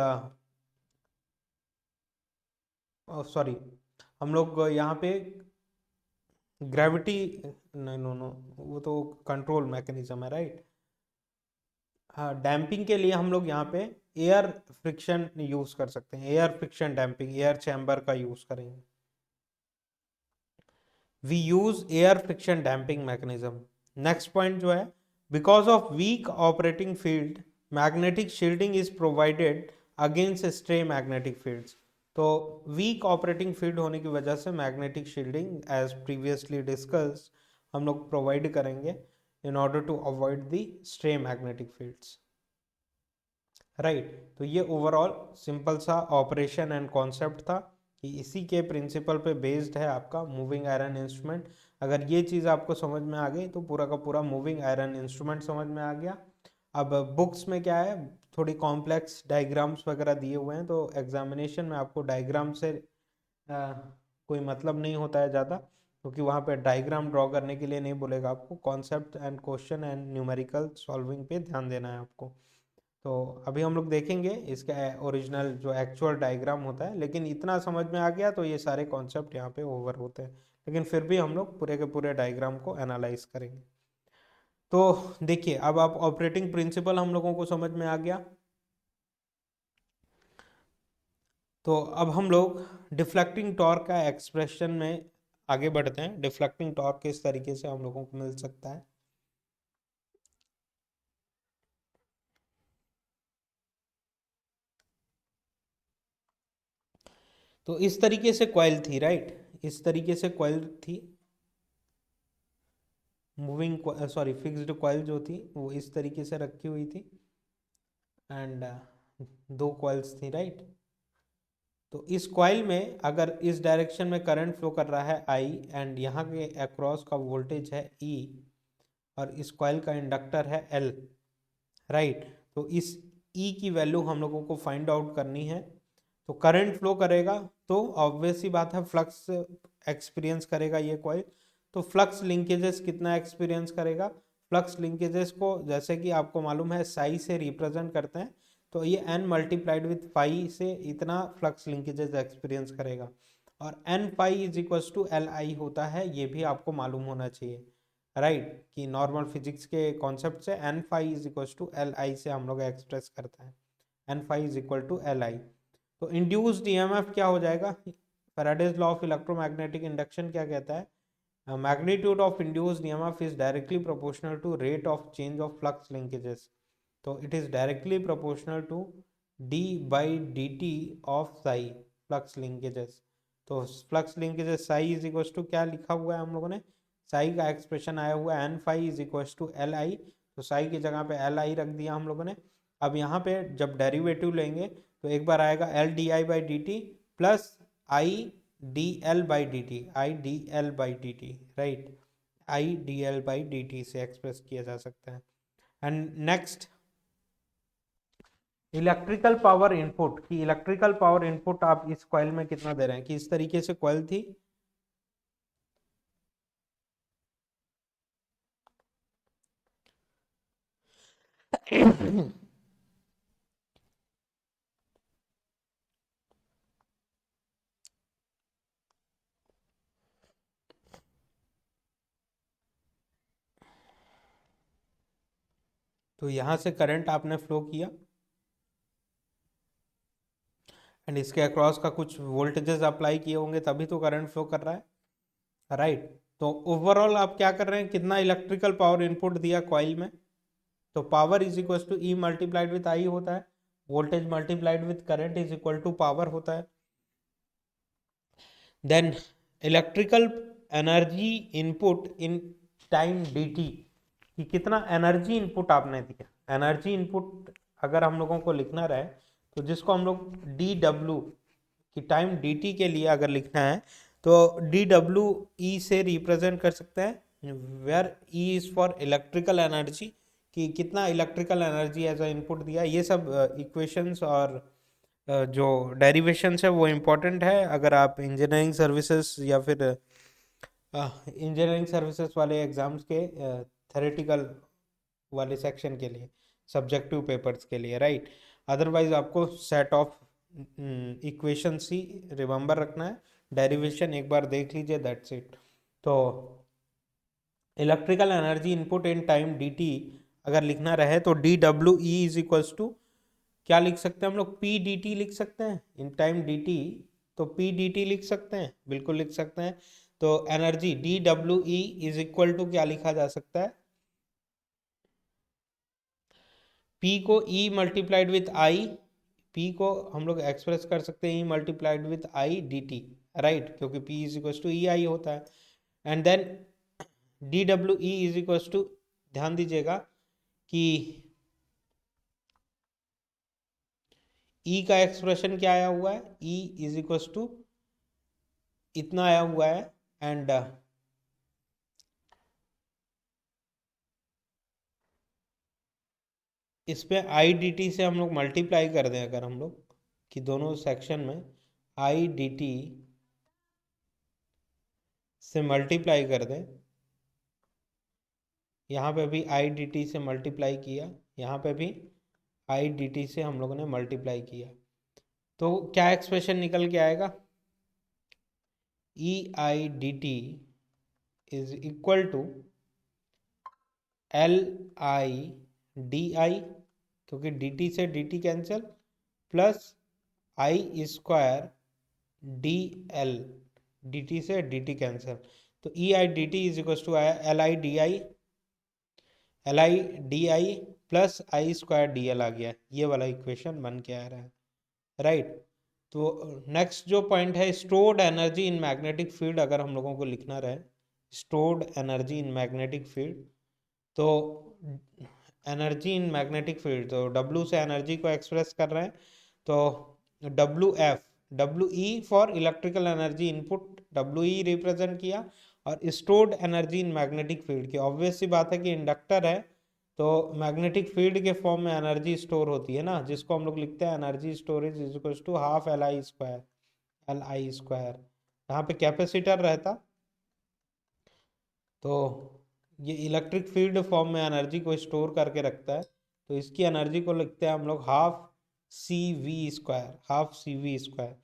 सॉरी हम लोग यहाँ पे ग्रेविटी, नहीं नो नो, वो तो कंट्रोल मैकेनिज्म है, राइट। हाँ, डैम्पिंग के लिए हम लोग यहाँ पे एयर फ्रिक्शन यूज कर सकते हैं, air friction damping, air chamber का यूज करेंगे। We use air friction damping mechanism. Next point जो है, because of weak operating field magnetic shielding is provided against stray magnetic fields. तो वीक ऑपरेटिंग फील्ड होने की वजह से magnetic shielding as previously discussed हम लोग प्रोवाइड करेंगे in order to avoid the stray magnetic fields, right. तो ये ओवरऑल सिंपल सा ऑपरेशन एंड कॉन्सेप्ट था कि इसी के प्रिंसिपल पे बेस्ड है आपका मूविंग आयरन इंस्ट्रूमेंट। अगर ये चीज़ आपको समझ में आ गई तो पूरा का पूरा मूविंग आयरन इंस्ट्रूमेंट समझ में आ गया। अब बुक्स में क्या है, थोड़ी कॉम्प्लेक्स डायग्राम्स वगैरह दिए हुए हैं, तो एग्जामिनेशन में आपको डायग्राम से कोई मतलब नहीं होता है ज़्यादा, क्योंकि वहाँ पे डायग्राम ड्रॉ करने के लिए नहीं बोलेगा आपको, concept and question and numerical solving पे ध्यान देना है आपको। तो अभी हम लोग देखेंगे इसका ओरिजिनल जो एक्चुअल डायग्राम होता है, लेकिन इतना समझ में आ गया तो ये सारे कॉन्सेप्ट यहाँ पे ओवर होते हैं, लेकिन फिर भी हम लोग पूरे के पूरे डायग्राम को एनालाइज करेंगे। तो देखिए अब आप ऑपरेटिंग प्रिंसिपल हम लोगों को समझ में आ गया। तो अब हम लोग डिफ्लेक्टिंग टॉर्क का एक्सप्रेशन में आगे बढ़ते हैं। डिफ्लेक्टिंग टॉर्क किस तरीके से हम लोगों को मिल सकता है। तो इस तरीके से कॉइल थी, राइट, इस तरीके से कॉइल थी, मूविंग सॉरी फिक्स्ड कॉइल जो थी वो इस तरीके से रखी हुई थी एंड दो कॉइल्स थी, राइट। तो इस कॉइल में अगर इस डायरेक्शन में करंट फ्लो कर रहा है आई एंड यहाँ के अक्रॉस का वोल्टेज है ई और इस कॉइल का इंडक्टर है एल, राइट। तो इस ई की वैल्यू हम लोगों को फाइंड आउट करनी है। तो करंट फ्लो करेगा तो ऑब्वियस ही बात है फ्लक्स एक्सपीरियंस करेगा ये कॉइल। तो फ्लक्स लिंकेजेस कितना एक्सपीरियंस करेगा, फ्लक्स लिंकेजेस को जैसे कि आपको मालूम है साई से रिप्रेजेंट करते हैं, तो ये n मल्टीप्लाइड विथ पाई से इतना फ्लक्स लिंकेजेस एक्सपीरियंस करेगा, और n pi is equal to L I होता है, ये भी आपको मालूम होना चाहिए। राइट, कि नॉर्मल फिजिक्स के कॉन्सेप्ट से N phi is equal to L I से हम लोग एक्सप्रेस करते हैं, N phi is equal to L I. तो इंड्यूस्ड ईएमएफ क्या हो जाएगा, Faraday's law of electromagnetic induction क्या कहता है, magnitude of induced EMF is directly proportional to rate of change of flux linkages, तो it is directly proportional to d by dt of psi flux linkages। तो flux linkages psi is equal to क्या लिखा हुआ है हम लोगों ने, साई का एक्सप्रेशन आया हुआ है N phi is equal to L I, तो साई की जगह पे एल आई रख दिया हम लोगों ने। अब यहाँ पे जब डेरिवेटिव लेंगे तो एक बार आएगा L D I by D T plus I D L by D T, I D L by D T, right, I D L by D T से एक्सप्रेस किया जा सकता है। And next electrical power input, कि electrical power input आप इस coil में कितना दे रहे हैं, कि इस तरीके से कॉइल थी, तो यहां से करंट आपने फ्लो किया एंड इसके अक्रॉस का कुछ वोल्टेजेस अप्लाई किए होंगे तभी तो करंट फ्लो कर रहा है, राइट। तो ओवरऑल आप क्या कर रहे हैं, कितना इलेक्ट्रिकल पावर इनपुट दिया कॉइल में, तो power is equal to E multiplied with I होता है, voltage multiplied with current is equal to power होता है। Then electrical energy input in time D T, कि कितना एनर्जी इनपुट आपने दिया। एनर्जी इनपुट अगर हम लोगों को लिखना रहे तो जिसको हम लोग डी डब्ल्यू कि टाइम डी टी के लिए अगर लिखना है तो डी डब्ल्यू ई से रिप्रेजेंट कर सकते हैं, where E is for electrical energy, कि कितना electrical energy as a input दिया। ये सब इक्वेशंस और जो डेरिवेशंस है वो इम्पोर्टेंट है अगर आप इंजीनियरिंग सर्विसेज या फिर इंजीनियरिंग सर्विसेज वाले एग्जाम्स के थेरेटिकल वाले सेक्शन के लिए, सब्जेक्टिव पेपर्स के लिए, राइट। अदरवाइज आपको सेट ऑफ इक्वेशंस ही रिमेंबर रखना है, डेरिवेशन एक बार देख लीजिए, दैट्स इट। तो electrical energy input in time D T अगर लिखना रहे तो D W E is equals to क्या लिख सकते हैं हम लोग, पी डी टी लिख सकते हैं इन टाइम डी टी, तो पी डी टी लिख सकते हैं, बिल्कुल लिख सकते हैं। तो energy D W E is equal to क्या लिखा जा सकता है, P को E multiplied with I, P को हम लोग एक्सप्रेस कर सकते हैं E multiplied with I D T, right, क्योंकि P is equal to E I होता है। And then D W E is equal to, ध्यान दीजिएगा कि E का एक्सप्रेशन क्या आया हुआ है, E इज इक्वल टू इतना आया हुआ है, एंड इस पे आई डी टी से हम लोग मल्टीप्लाई कर दें अगर हम लोग, कि दोनों सेक्शन में आई डी टी से मल्टीप्लाई कर दें, यहाँ पे भी आई डी टी से मल्टीप्लाई किया, यहाँ पे भी आई डी टी से हम लोगों ने मल्टीप्लाई किया, तो क्या एक्सप्रेशन निकल के आएगा, E I D T is equal to L I D I, क्योंकि डी टी से D T cancel, plus I square D L, D T से डी टी कैंसिल, तो E I D T is equal to L I D I, L I D I plus I square D L आ गया, ये वाला equation बन के आ रहा है, राइट। तो नेक्स्ट जो पॉइंट है, stored energy in magnetic field अगर हम लोगों को लिखना रहे, stored energy in magnetic field, तो एनर्जी इन मैग्नेटिक फील्ड, तो डब्ल्यू से एनर्जी को एक्सप्रेस कर रहे हैं, तो W F, W E for electrical energy input, W E represent किया, और stored energy in magnetic field की ऑब्वियस सी बात है कि इंडक्टर है तो मैग्नेटिक फील्ड के फॉर्म में एनर्जी स्टोर होती है ना, जिसको हम लोग लिखते हैं energy storage is equal to half L I square, L I square. यहाँ पे कैपेसिटर रहता तो ये इलेक्ट्रिक फील्ड फॉर्म में एनर्जी को स्टोर करके रखता है, तो इसकी एनर्जी को लिखते हैं हम लोग half C V square, half C V square.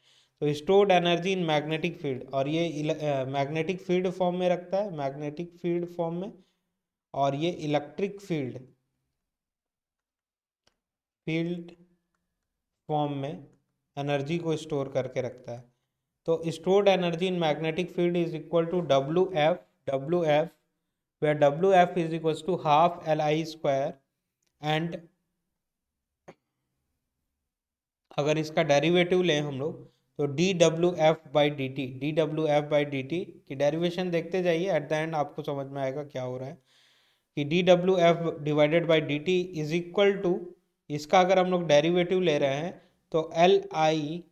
तो stored energy in magnetic field, और ये मैग्नेटिक फील्ड फॉर्म में रखता है, मैग्नेटिक फील्ड फॉर्म में, और ये इलेक्ट्रिक फील्ड फॉर्म में एनर्जी को स्टोर करके रखता है। तो stored energy in magnetic field is equal to W F where WF is equals to half LI square and अगर इसका डेरिवेटिव लें हम लोग तो dWF/dt की डेरिवेशन देखते जाइए, एट द एंड आपको समझ में आएगा क्या हो रहा है कि dWF/dt इज इक्वल टू, इसका अगर हम लोग डेरिवेटिव ले रहे हैं तो LI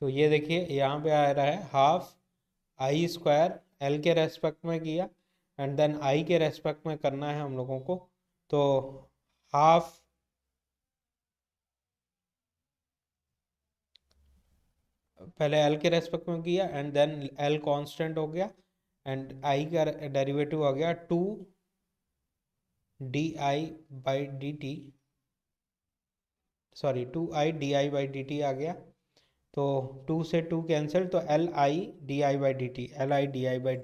तो ये देखिए यहाँ पे आ रहा है हाफ आई स्क्वायर, एल के रेस्पेक्ट में किया एंड देन आई के रेस्पेक्ट में करना है हम लोगों को। तो हाफ पहले एल के रेस्पेक्ट में किया एंड देन एल कांस्टेंट हो गया एंड आई का डेरिवेटिव आ गया 2 D I by D T आ गया। तो 2 से 2 कैंसिल, तो L I D I by D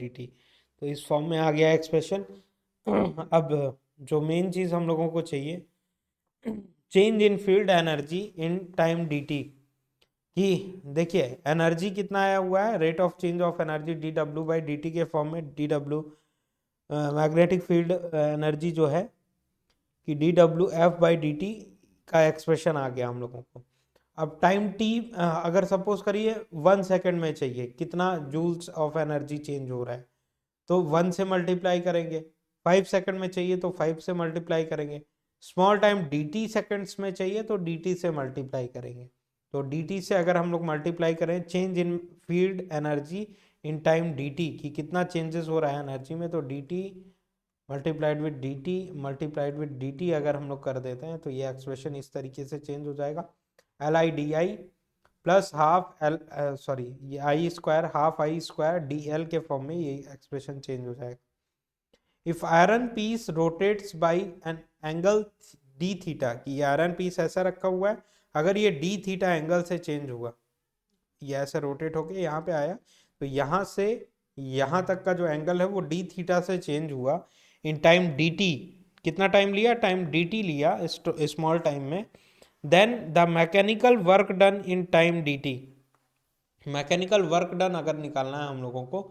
T, तो इस फॉर्म में आ गया एक्सप्रेशन। अब जो मेन चीज़ हम लोगों को चाहिए, change in field energy in time D T, कि देखिए एनर्जी कितना आया हुआ है, rate of change of energy dW/dt के फॉर्म में, dW मैग्नेटिक फील्ड एनर्जी जो है कि dWF/dt का एक्सप्रेशन आ गया हम लोगों को। अब टाइम t अगर सपोज करिए 1 सेकेंड में चाहिए, कितना जूल्स ऑफ एनर्जी चेंज हो रहा है, तो 1 से मल्टीप्लाई करेंगे। 5 सेकेंड में चाहिए तो 5 से मल्टीप्लाई करेंगे। स्मॉल टाइम dt सेकेंड्स में चाहिए तो dt से मल्टीप्लाई करेंगे। तो dt से अगर हम लोग मल्टीप्लाई करें change in field energy in time dt, कि कितना चेंजेस हो रहा है एनर्जी में, तो dt मल्टीप्लाइड विद dt अगर हम लोग कर देते हैं तो ये एक्सप्रेशन इस तरीके से चेंज हो जाएगा, LI/DI plus half L sorry ये I square half I square DL के फॉर्म में ये एक्सप्रेशन चेंज हो जाएगा। If iron piece rotates by an angle D theta, कि ये आयरन पीस ऐसा रखा हुआ है, अगर ये डी थीटा एंगल से चेंज हुआ, ये ऐसे रोटेट होके यहाँ पे आया, तो यहाँ से यहाँ तक का जो एंगल है वो डी थीटा से चेंज हुआ इन टाइम डी टी, कितना टाइम लिया, टाइम डी टी लिया स्मॉल टाइम में, then the mechanical work done in time D T, mechanical work done अगर निकालना है हम लोगों को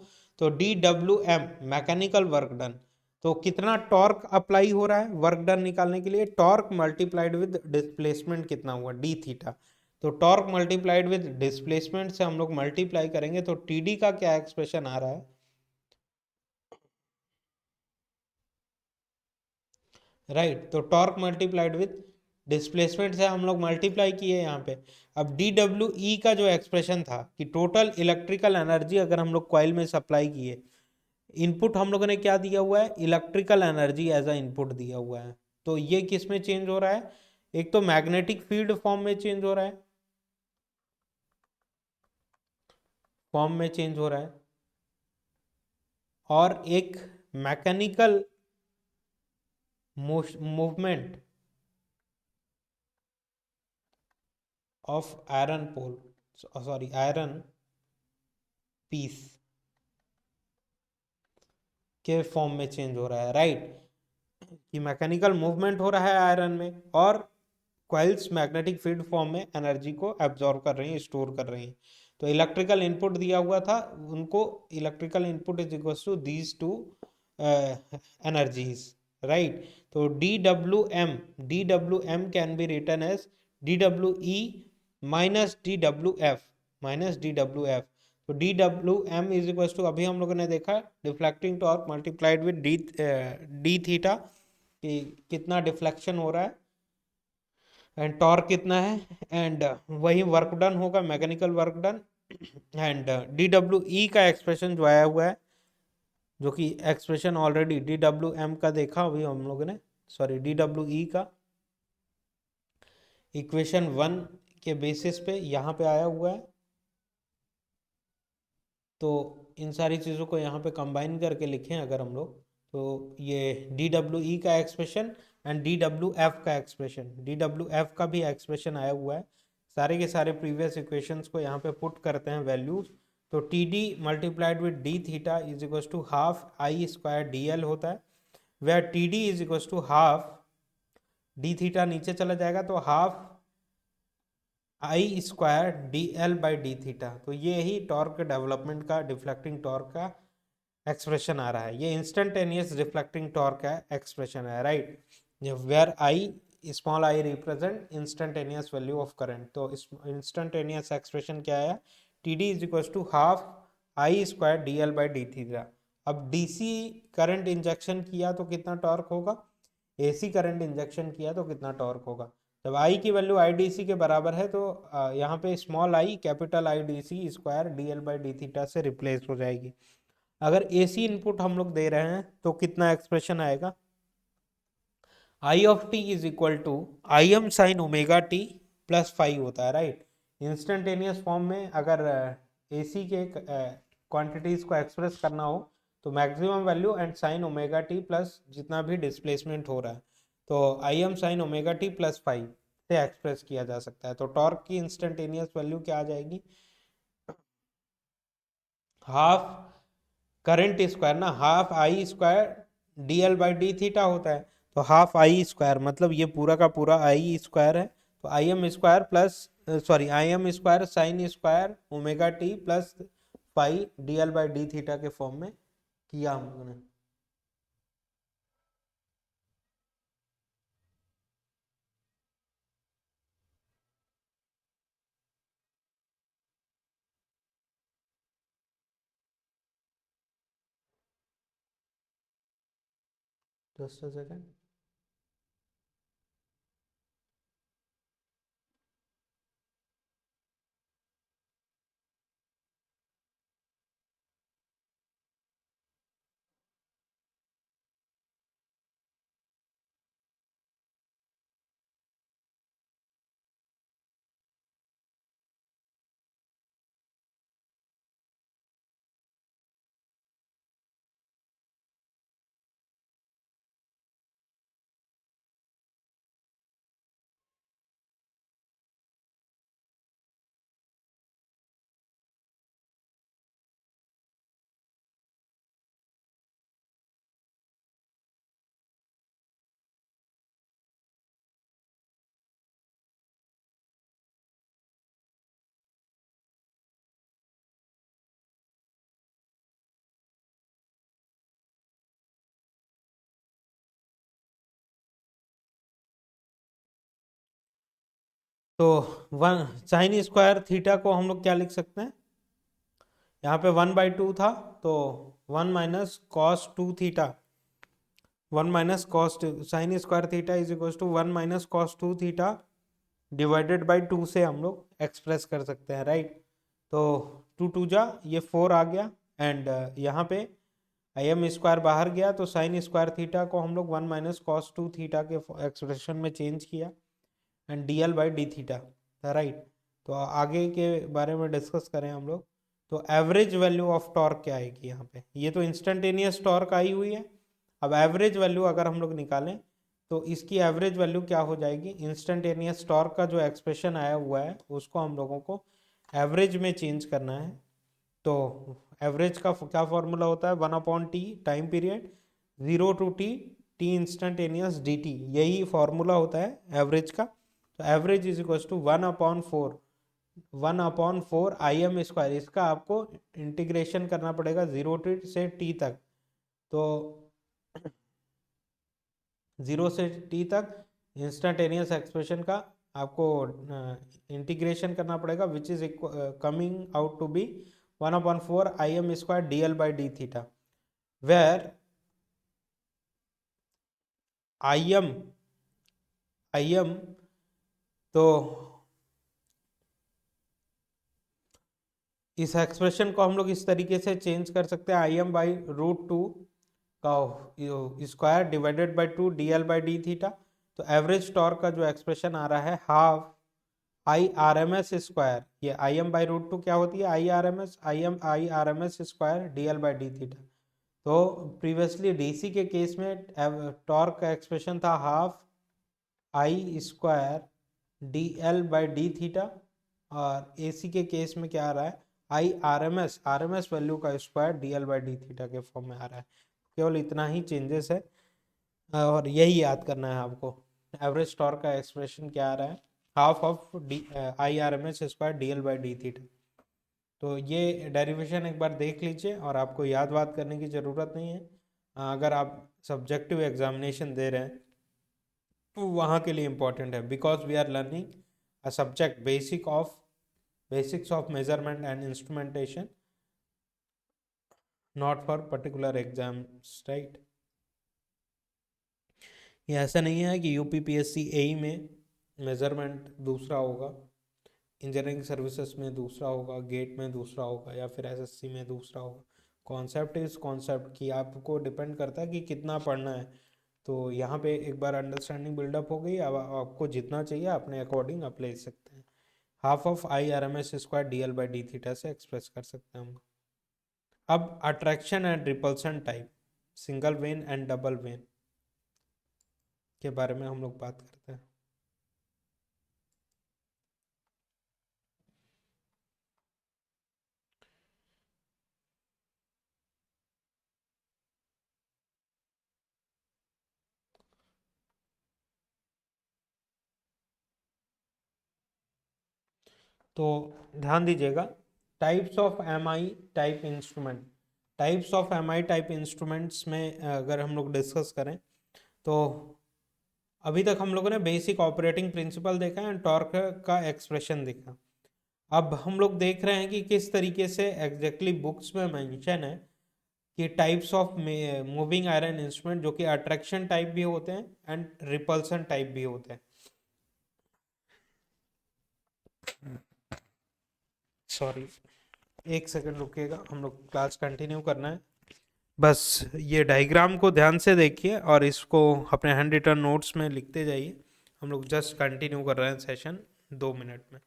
तो DWM मैकेनिकल वर्क डन, तो कितना टॉर्क अप्लाई हो रहा है वर्क डन निकालने के लिए, टॉर्क मल्टीप्लाइड विद डिस्प्लेसमेंट कितना हुआ डी थीटा, तो टॉर्क मल्टीप्लाइड विद डिस्प्लेसमेंट से हम लोग मल्टीप्लाई करेंगे तो TD का क्या एक्सप्रेशन आ रहा है, राइट। तो टॉर्क मल्टीप्लाइड विद डिस्प्लेसमेंट से हम लोग मल्टीप्लाई किए यहाँ पे। अब DWE का जो एक्सप्रेशन था कि टोटल इलेक्ट्रिकल एनर्जी अगर हम लोग कॉइल में सप्लाई किए, इनपुट हम लोगों ने क्या दिया हुआ है, electrical energy as a input दिया हुआ है, तो ये किस में चेंज हो रहा है, एक तो मैग्नेटिक फील्ड फॉर्म में चेंज हो रहा है, और एक mechanical movement of iron piece के फॉर्म में चेंज हो रहा है, राइट, कि मैकेनिकल मूवमेंट हो रहा है आयरन में और कॉइल्स मैग्नेटिक फील्ड फॉर्म में एनर्जी को एब्जॉर्ब कर रही हैं, स्टोर कर रही हैं। तो इलेक्ट्रिकल इनपुट दिया हुआ था उनको, electrical input is equal to these two energies, right. तो D W M can be written as DWE minus D W F, तो DWM इज इक्वल टू, अभी हम लोगों ने देखा deflecting torque multiplied with D theta, कि कितना deflection हो रहा है एंड टॉर्क कितना है, एंड वही वर्क डन होगा mechanical work done, and DWE का एक्सप्रेशन जो आया हुआ है जो कि expression already D W M का देखा अभी हम लोगों ने, सॉरी डी डब्ल्यू ई का इक्वेशन 1 के बेसिस पे यहाँ पे आया हुआ है। तो इन सारी चीज़ों को यहाँ पे कंबाइन करके लिखें अगर हम लोग, तो ये डी डब्ल्यू ई का expression and D W F का एक्सप्रेशन, डी डब्ल्यू एफ का भी एक्सप्रेशन आया हुआ है। सारे के सारे प्रीवियस इक्वेशंस को यहाँ पे पुट करते हैं वैल्यूज। तो T D multiplied with D theta is equal to half I square D L होता है, where T D is equal to half D theta नीचे चला जाएगा तो half I square D L by D theta. तो ये ही torque development का, डिफ्लेक्टिंग टॉर्क का एक्सप्रेशन आ रहा है। ये इंस्टेंटेनियस रिफ्लेक्टिंग टॉर्क का एक्सप्रेशन है, right, where I small I represent instantaneous value of current. तो इस इंस्टेंटेनियस एक्सप्रेशन क्या आया, T D is equal to half I square D L by D theta. अब डीसी करंट इंजेक्शन किया तो कितना टॉर्क होगा, एसी करंट इंजेक्शन किया तो कितना टॉर्क होगा। जब आई की वैल्यू आई डी सी के बराबर है तो यहाँ पे small I capital I D C square D L by D theta से रिप्लेस हो जाएगी। अगर एसी इनपुट हम लोग दे रहे हैं तो कितना एक्सप्रेशन आएगा, I of T is equal to I M sine omega T plus five होता है, राइट। इंस्टेंटेनियस फॉर्म में अगर एसी के क्वांटिटीज को एक्सप्रेस करना हो तो maximum value and sign omega T plus जितना भी डिस्प्लेसमेंट हो रहा है, तो आई M sine omega T plus five से एक्सप्रेस किया जा सकता है। तो टॉर्क की इंस्टेंटेनियस वैल्यू क्या आ जाएगी, हाफ करंट स्क्वायर ना, half I square D L by D theta होता है, तो हाफ आई स्क्वायर मतलब ये पूरा का पूरा आई स्क्वायर है, तो आई M square plus sorry I M square sine square omega T plus five D L by D theta के फॉर्म में किया हम लोगों ने। Just a second. तो वन साइन स्क्वायर थीटा को हम लोग क्या लिख सकते हैं, यहाँ पे 1/2 था तो 1 - cos 2 theta, 1 - cos sine square theta is equal to 1 - cos 2 theta divided by 2 से हम लोग एक्सप्रेस कर सकते हैं, राइट। तो 2 जा ये 4 आ गया एंड यहाँ पे आई एम स्क्वायर बाहर गया तो साइन स्क्वायर थीटा को हम लोग 1 - cos 2 थीटा के एक्सप्रेशन में चेंज किया and D L by D theta, right. तो आगे के बारे में डिस्कस करें हम लोग, तो एवरेज वैल्यू ऑफ टॉर्क क्या आएगी यहाँ पे, ये तो इंस्टेंटेनियस टॉर्क आई हुई है। अब एवरेज वैल्यू अगर हम लोग निकालें तो इसकी एवरेज वैल्यू क्या हो जाएगी, इंस्टेंटेनियस टॉर्क का जो एक्सप्रेशन आया हुआ है उसको हम लोगों को एवरेज में चेंज करना है। तो एवरेज का क्या फॉर्मूला होता है, 1/t time period 0 to t T instantaneous D T, यही फॉर्मूला होता है एवरेज का। तो average is equal to 1/4 I M square, इसका आपको इंटीग्रेशन करना पड़ेगा 0 से t तक। तो 0 से t तक इंस्टेंटेनियस एक्सप्रेशन का आपको इंटीग्रेशन करना पड़ेगा which is coming out to be 1/4 I M square D L by D theta, where I M तो इस एक्सप्रेशन को हम लोग इस तरीके से चेंज कर सकते हैं, Im/√2 का square divided by 2 dl/d theta. तो एवरेज टॉर्क का जो एक्सप्रेशन आ रहा है हाफ IRMS स्क्वायर, ये Im/√2 क्या होती है, I R M S square dl/d theta. तो प्रीवियसली डीसी के केस में टॉर्क का एक्सप्रेशन था half I square dl/d theta, और एसी के केस में क्या आ रहा है, आर एम एस वैल्यू का स्क्वायर dl/d थीटा के फॉर्म में आ रहा है। केवल इतना ही चेंजेस है, और यही याद करना है आपको। एवरेज टॉर्क का एक्सप्रेशन क्या आ रहा है, half of IRMS square dl/d theta. तो ये डेरिवेशन एक बार देख लीजिए, और आपको याद वाद करने की ज़रूरत नहीं है। अगर आप सब्जेक्टिव एग्जामिनेशन दे रहे हैं तो वहाँ के लिए इम्पोर्टेंट है, because we are learning a subject basics of measurement and instrumentation, not for particular exams, right. ये ऐसा नहीं है कि यूपीपीएससी एई में मेजरमेंट दूसरा होगा, इंजीनियरिंग सर्विसेज में दूसरा होगा, गेट में दूसरा होगा, या फिर एसएससी में दूसरा होगा। कॉन्सेप्ट इज कॉन्सेप्ट की आपको डिपेंड करता है कि कितना पढ़ना है। तो यहाँ पे एक बार अंडरस्टैंडिंग बिल्डअप हो गई, अब आपको जितना चाहिए अपने अकॉर्डिंग आप ले सकते हैं। Half of IRMS square dl/d theta से एक्सप्रेस कर सकते हैं हम। अब attraction and repulsion type, single when and double when के बारे में हम लोग बात करते हैं। तो ध्यान दीजिएगा, types of MI type instrument. Types of MI type instruments में अगर हम लोग डिस्कस करें, तो अभी तक हम लोगों ने बेसिक ऑपरेटिंग प्रिंसिपल देखा है, टॉर्क का एक्सप्रेशन देखा। अब हम लोग देख रहे हैं कि किस तरीके से एग्जैक्टली बुक्स में मेंशन है कि types of moving iron instrument, जो कि अट्रैक्शन टाइप भी होते हैं एंड रिपल्सन टाइप भी होते हैं। सॉरी, एक सेकंड रुकिएगा, हम लोग क्लास कंटिन्यू करना है। बस ये डायग्राम को ध्यान से देखिए और इसको अपने हैंड रिटन नोट्स में लिखते जाइए। हम लोग जस्ट कंटिन्यू कर रहे हैं सेशन 2 मिनट में।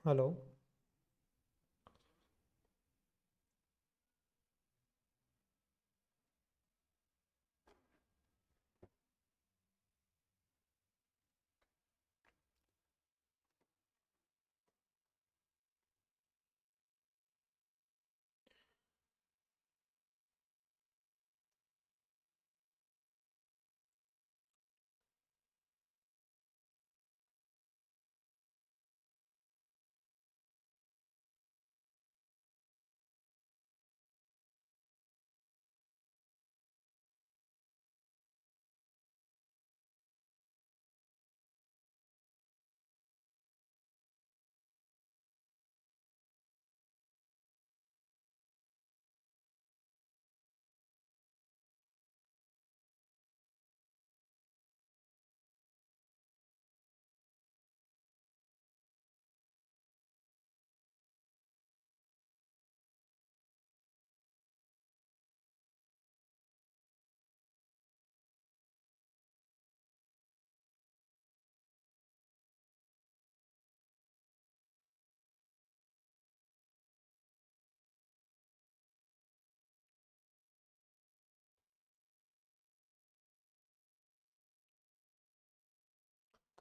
हेलो।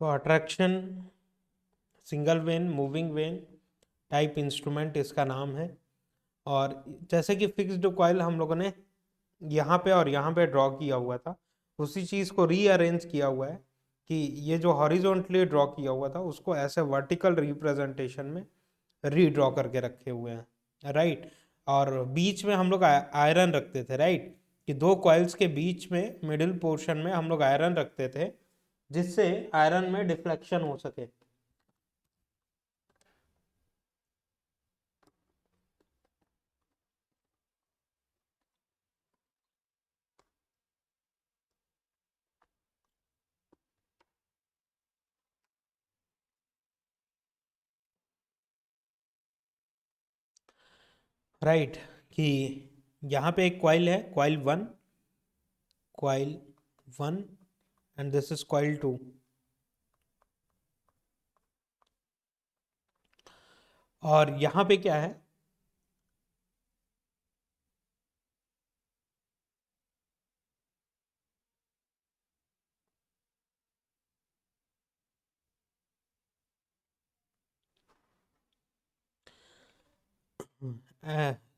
तो attraction single when moving when type instrument इसका नाम है। और जैसे कि फिक्स्ड कॉइल हम लोगों ने यहाँ पे और यहाँ पे ड्रॉ किया हुआ था, उसी चीज़ को रीअरेंज किया हुआ है कि ये जो हॉरिजॉन्टली ड्रॉ किया हुआ था उसको ऐसे वर्टिकल रिप्रेजेंटेशन में रीड्रॉ करके रखे हुए हैं, राइट। और बीच में हम लोग आयरन रखते थे, राइट, कि दो कॉइल्स के बीच में मिडिल पोर्शन में हम लोग आयरन रखते थे जिससे आयरन में डिफ्लेक्शन हो सके। राइट, कि यहाँ पे एक कॉइल है, coil 1 and this is coil 2। और यहाँ पे क्या है,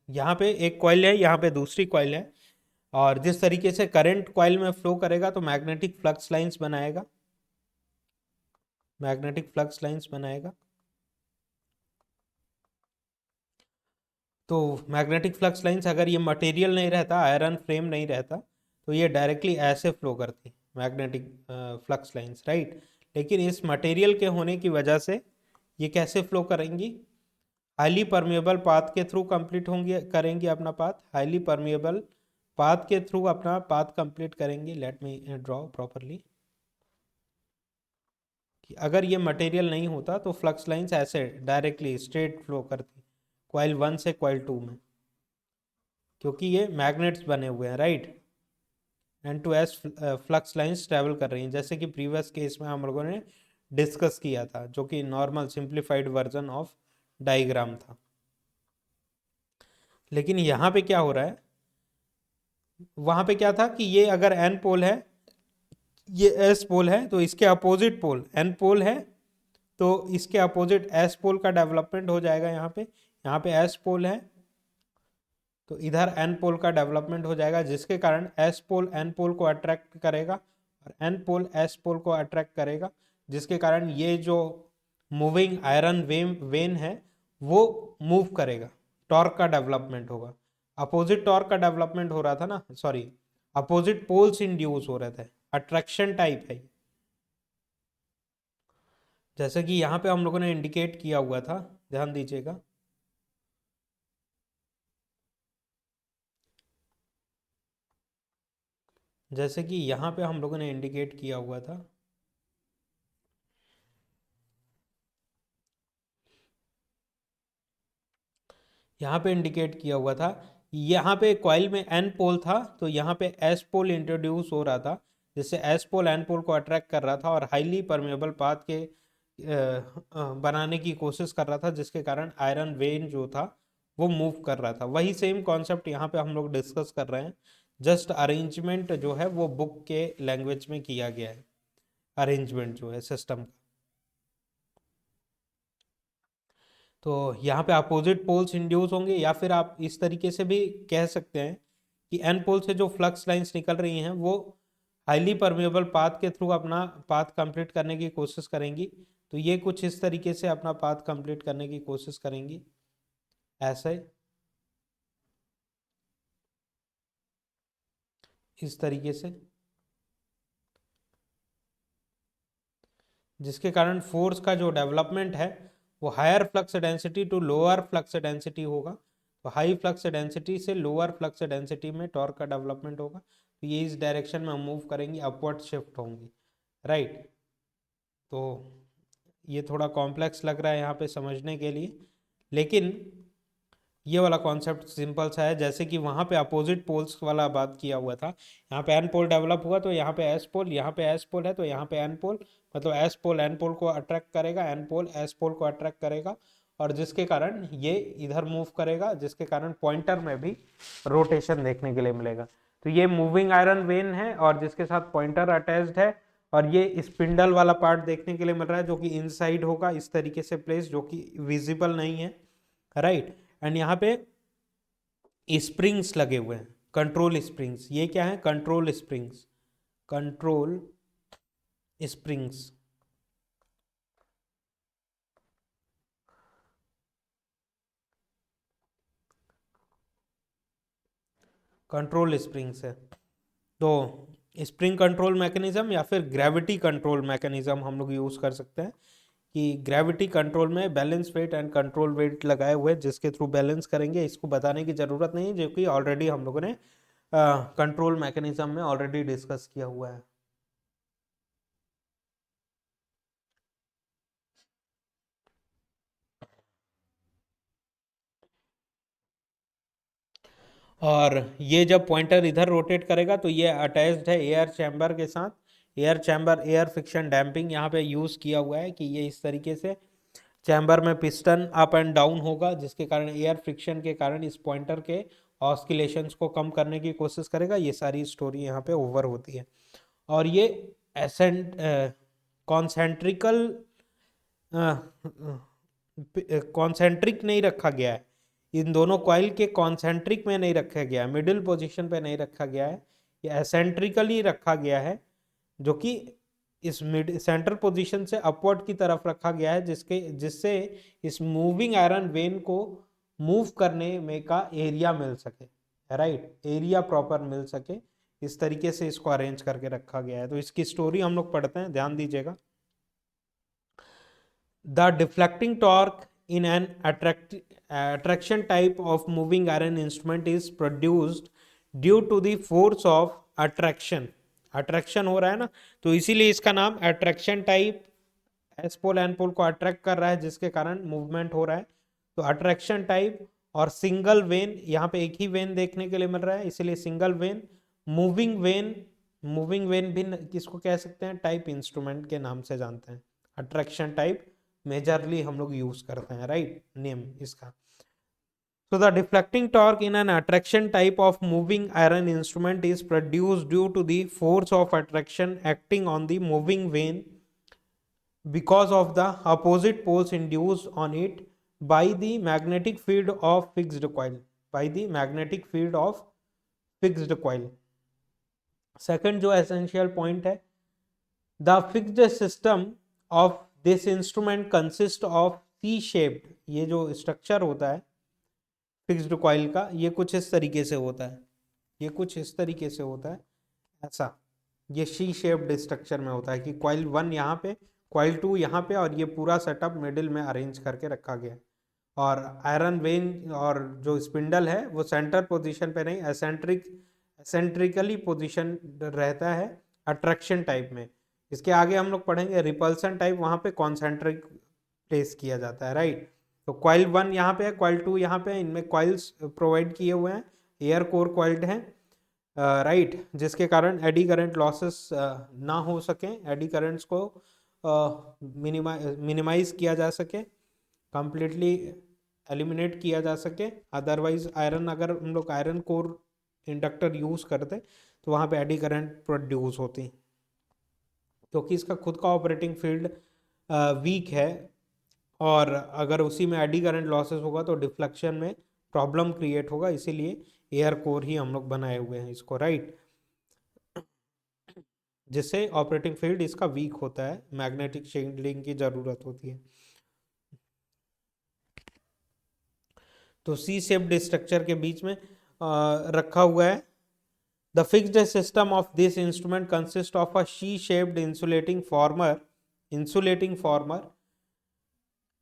यहाँ पे एक कॉइल है, यहाँ पे दूसरी कॉइल है। और जिस तरीके से करंट कॉइल में फ्लो करेगा तो मैग्नेटिक फ्लक्स लाइंस बनाएगा, मैग्नेटिक फ्लक्स लाइंस बनाएगा। तो मैग्नेटिक फ्लक्स लाइंस, अगर ये मटेरियल नहीं रहता, आयरन फ्रेम नहीं रहता, तो ये डायरेक्टली ऐसे फ्लो करती मैग्नेटिक फ्लक्स लाइंस, राइट। लेकिन इस मटेरियल के होने की वजह से ये कैसे फ्लो करेंगी, हाईली परमेबल पाथ के थ्रू कंप्लीट होंगे, करेंगे अपना पाथ, हाईली परमेबल पाथ के थ्रू अपना पाथ कंप्लीट करेंगे। लेट मी ड्रॉ प्रॉपरली, कि अगर ये मटेरियल नहीं होता तो फ्लक्स लाइंस ऐसे डायरेक्टली स्ट्रेट फ्लो करती कॉइल 1 से कॉइल 2 में, क्योंकि ये मैग्नेट्स बने हुए हैं, right. And to S flux lines travel कर रही हैं, जैसे कि प्रीवियस केस में हम लोगों ने डिस्कस किया था, जो कि normal simplified version of diagram था। लेकिन यहाँ पे क्या हो रहा है, वहाँ पे क्या था कि ये अगर एन पोल है, ये एस पोल है, तो इसके अपोजिट पोल एन पोल है, तो इसके अपोजिट एस पोल का डेवलपमेंट हो जाएगा। यहाँ पे एस पोल है, तो इधर एन पोल का डेवलपमेंट हो जाएगा, जिसके कारण एस पोल एन पोल को अट्रैक्ट करेगा और एन पोल एस पोल को अट्रैक्ट करेगा, जिसके कारण ये जो मूविंग आयरन वेन है वो मूव करेगा, टॉर्क का डेवलपमेंट होगा। अपोजिट टॉर्क का डेवलपमेंट हो रहा था ना, सॉरी, अपोजिट पोल्स इंड्यूस हो रहे थे, अट्रैक्शन टाइप है। जैसे कि यहाँ पे हम लोगों ने इंडिकेट किया हुआ था, ध्यान दीजिएगा, जैसे कि यहाँ पे हम लोगों ने इंडिकेट किया हुआ था, यहाँ पे इंडिकेट किया हुआ था, यहाँ पे कॉइल में एन पोल था, तो यहाँ पे एस पोल इंट्रोड्यूस हो रहा था, जिससे एस पोल एन पोल को अट्रैक्ट कर रहा था और हाईली परमेबल पाथ के बनाने की कोशिश कर रहा था, जिसके कारण आयरन वेन जो था वो मूव कर रहा था। वही सेम कॉन्सेप्ट यहाँ पे हम लोग डिस्कस कर रहे हैं, जस्ट अरेंजमेंट जो है वो बुक के लैंग्वेज में किया गया है, अरेंजमेंट जो है सिस्टम का। तो यहाँ पे अपोजिट पोल्स इंड्यूस होंगे, या फिर आप इस तरीके से भी कह सकते हैं कि एन पोल से जो फ्लक्स लाइंस निकल रही हैं वो हाईली परमेबल पाथ के थ्रू अपना पाथ कंप्लीट करने की कोशिश करेंगी। तो ये कुछ इस तरीके से अपना पाथ कंप्लीट करने की कोशिश करेंगी, ऐसे इस तरीके से, जिसके कारण फोर्स का जो डेवलपमेंट है वो higher flux density to lower flux density होगा। तो हाई फ्लक्स डेंसिटी से लोअर फ्लक्स डेंसिटी में टॉर्क का डेवलपमेंट होगा। तो ये इस डायरेक्शन में मूव करेंगी, अपवर्ड शिफ्ट होंगी, राइट। तो ये थोड़ा कॉम्प्लेक्स लग रहा है यहाँ पे समझने के लिए, लेकिन ये वाला कॉन्सेप्ट सिंपल सा है। जैसे कि वहाँ पे अपोजिट पोल्स वाला बात किया हुआ था, यहाँ पे एन पोल डेवलप हुआ तो यहाँ पे एस पोल, यहाँ पे एस पोल है तो यहाँ पे एन पोल, मतलब एस पोल एन पोल को अट्रैक्ट करेगा, एन पोल एस पोल को अट्रैक्ट करेगा, और जिसके कारण ये इधर मूव करेगा, जिसके कारण पॉइंटर में भी रोटेशन देखने के लिए मिलेगा। तो ये मूविंग आयरन वेन है और जिसके साथ पॉइंटर अटैच्ड है, और ये स्पिंडल वाला पार्ट देखने के लिए मिल रहा है जो कि इनसाइड होगा इस तरीके से प्लेस, जो कि विजिबल नहीं है, राइट। एंड यहाँ पे स्प्रिंग्स लगे हुए हैं, कंट्रोल स्प्रिंग्स। ये क्या है? Control springs, control springs, control springs है। तो स्प्रिंग कंट्रोल मैकेनिज्म या फिर ग्रेविटी कंट्रोल मैकेनिज्म हम लोग यूज कर सकते हैं, कि ग्रेविटी कंट्रोल में balance weight and control weight लगाए हुए जिसके थ्रू बैलेंस करेंगे। इसको बताने की जरूरत नहीं है, जो कि ऑलरेडी हम लोगों ने कंट्रोल मैकेनिज्म में ऑलरेडी डिस्कस किया हुआ है। और ये जब पॉइंटर इधर रोटेट करेगा तो ये अटैच्ड है एयर चैम्बर के साथ। Air chamber, air friction damping यहाँ पे यूज़ किया हुआ है, कि ये इस तरीके से चैम्बर में पिस्टन अप एंड डाउन होगा, जिसके कारण एयर फ्रिक्शन के कारण इस पॉइंटर के ऑस्किलेशंस को कम करने की कोशिश करेगा। ये सारी स्टोरी यहाँ पे ओवर होती है। और ये एसेंट कॉन्सेंट्रिकल कॉन्सेंट्रिक नहीं रखा गया है, इन दोनों कॉइल के कॉन्सेंट्रिक में नहीं रखा गया है, मिडिल पोजीशन पे नहीं रखा गया है, ये एसेंट्रिकली रखा गया है, जो कि इस मिड सेंटर पोजीशन से अपवर्ड की तरफ रखा गया है, जिससे इस मूविंग आयरन वेन को मूव करने में का एरिया मिल सके, राइट, एरिया प्रॉपर मिल सके। इस तरीके से इसको अरेंज करके रखा गया है। तो इसकी स्टोरी हम लोग पढ़ते हैं, ध्यान दीजिएगा। The deflecting torque in an attraction type of moving iron instrument is produced due to the force of attraction. Attraction हो रहा है ना, तो इसीलिए इसका नाम attraction type, S pole N pole को अट्रैक्ट कर रहा है जिसके कारण मूवमेंट हो रहा है। तो अट्रैक्शन टाइप और सिंगल वेन, यहाँ पे एक ही वेन देखने के लिए मिल रहा है इसीलिए single when. Moving when, moving when भी किसको कह सकते हैं? टाइप इंस्ट्रूमेंट के नाम से जानते हैं। अट्रैक्शन टाइप मेजरली हम लोग यूज करते हैं, राइट, नेम इसका। So the deflecting torque in an attraction type of moving iron instrument is produced due to the force of attraction acting on the moving vane because of the opposite poles induced on it by the magnetic field of fixed coil, by the magnetic field of fixed coil. Second जो essential point है, the fixed system of this instrument consists of C-shaped, ये जो structure होता है fixed coil का, ये कुछ इस तरीके से होता है, ये कुछ इस तरीके से होता है, ऐसा ये सी शेप्ड स्ट्रक्चर में होता है, कि कॉइल 1 यहाँ पे, कॉइल 2 यहाँ पे, और ये पूरा सेटअप मिडिल में अरेंज करके रखा गया है। और आयरन वेन और जो स्पिंडल है वो सेंटर पोजीशन पे नहीं, एसेंट्रिकली पोजीशन रहता है अट्रैक्शन टाइप में। इसके आगे हम लोग पढ़ेंगे रिपल्सन टाइप, वहाँ पे कॉन्सेंट्रिक प्लेस किया जाता है, राइट। तो कॉइल 1 यहाँ पे है, कॉइल 2 यहाँ पे है, इनमें कॉइल्स प्रोवाइड किए हुए हैं, एयर कोर कॉइल्ड हैं, राइट, जिसके कारण एडी करंट लॉसेस ना हो सकें, एडी करंट्स को मिनिमाइज किया जा सके, कंप्लीटली एलिमिनेट किया जा सके। अदरवाइज आयरन, अगर हम लोग आयरन कोर इंडक्टर यूज़ करते तो वहाँ पे एडी करंट प्रोड्यूस होती, क्योंकि इसका खुद का ऑपरेटिंग फील्ड वीक है, और अगर उसी में एडी करंट लॉसेस होगा तो डिफ्लेक्शन में प्रॉब्लम क्रिएट होगा। इसीलिए एयर कोर ही हम लोग बनाए हुए हैं इसको, राइट, जिससे ऑपरेटिंग फील्ड इसका वीक होता है, मैग्नेटिक शील्डिंग की ज़रूरत होती है। तो सी शेप्ड स्ट्रक्चर के बीच में रखा हुआ है। The fixed system of this instrument consist of a she shaped insulating farmer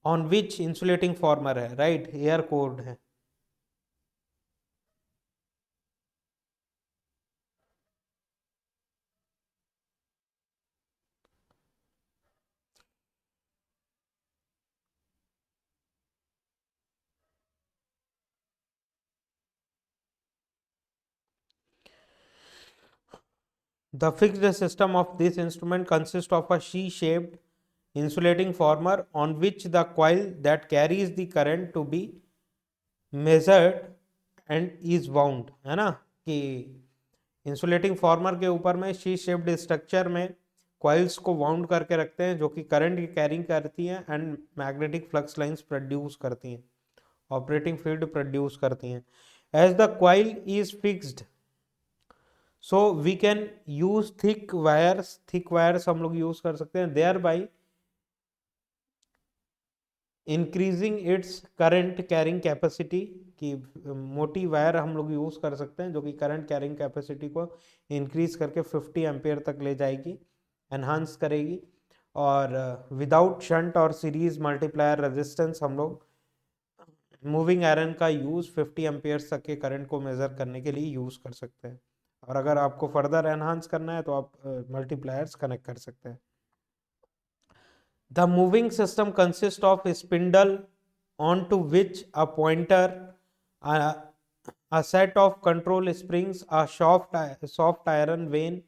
on which insulating farmer है, राइट, एयर कोर्ड है। The fixed system of this instrument consists of a she-shaped insulating former on which the coil that carries the current to be measured and is wound, है ना, कि insulating farmer के ऊपर में she shaped structure में coils को wound करके रखते हैं जो कि करंट की कैरिंग करती हैं and magnetic flux lines produce करती हैं, ऑपरेटिंग फील्ड प्रोड्यूस करती हैं। As the coil is fixed, so we can use thick wires हम लोग यूज कर सकते हैं, thereby increasing its current carrying capacity, की मोटी वायर हम लोग यूज कर सकते हैं जो कि करंट कैरिंग कैपेसिटी को इंक्रीज करके 50 एम्पेयर तक ले जाएगी, एनहांस करेगी। और विदाउट शंट और सीरीज मल्टीप्लायर रेजिस्टेंस हम लोग मूविंग आयरन का यूज 50 एम्पेयर तक के करंट को मेजर करने के लिए यूज कर सकते हैं। और अगर आपको फर्दर एनहांस करना है तो आप मल्टीप्लायर्स कनेक्ट कर सकते हैं। The moving system consists of a spindle onto which a pointer, a set of control springs, a soft iron vane,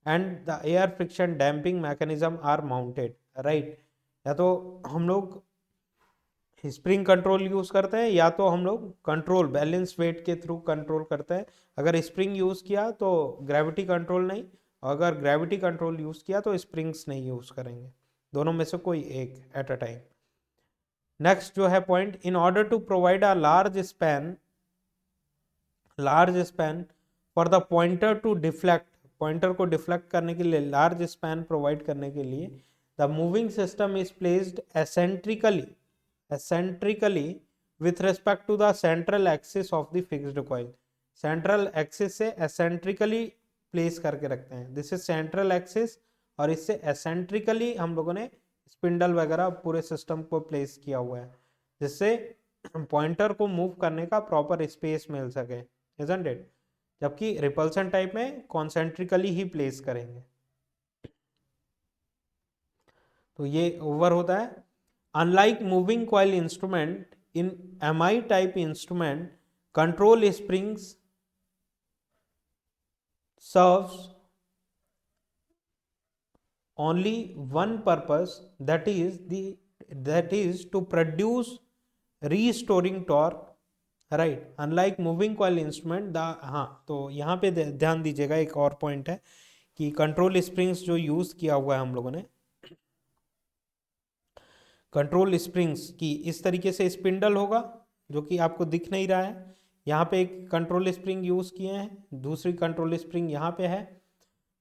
and the air friction damping mechanism are mounted. Right? या तो हम लोग spring control use करते हैं या तो हम लोग कंट्रोल बैलेंस वेट के थ्रू कंट्रोल करते हैं। अगर स्प्रिंग यूज किया तो ग्रेविटी कंट्रोल नहीं, और अगर ग्रेविटी कंट्रोल यूज किया तो स्प्रिंग्स नहीं यूज करेंगे, दोनों में से कोई एक एट अ टाइम। नेक्स्ट जो है point, in order to provide a large span for the pointer to deflect, pointer को डिफ्लेक्ट करने के लिए लार्ज स्पैन प्रोवाइड करने के लिए the moving system is placed eccentrically with respect to the central axis of the fixed coil. Central axis से eccentrically place करके रखते हैं, दिस इज सेंट्रल एक्सिस, और इससे एसेंट्रिकली हम लोगों ने स्पिंडल वगैरह पूरे सिस्टम को प्लेस किया हुआ है जिससे पॉइंटर को मूव करने का प्रॉपर स्पेस मिल सके, इजंट इट, जबकि रिपल्सन टाइप में कॉन्सेंट्रिकली ही प्लेस करेंगे। तो ये ओवर होता है। Unlike moving coil instrument, in MI type instrument control springs serves only one purpose, that is to produce restoring torque, right, unlike moving coil instrument the, हाँ, तो यहाँ पे ध्यान दीजिएगा, एक और पॉइंट है कि कंट्रोल स्प्रिंग्स जो यूज किया हुआ है हम लोगों ने, कंट्रोल स्प्रिंग्स की इस तरीके से स्पिंडल होगा जो कि आपको दिख नहीं रहा है, यहाँ पे एक कंट्रोल स्प्रिंग यूज किए हैं, दूसरी कंट्रोल स्प्रिंग यहाँ पे है।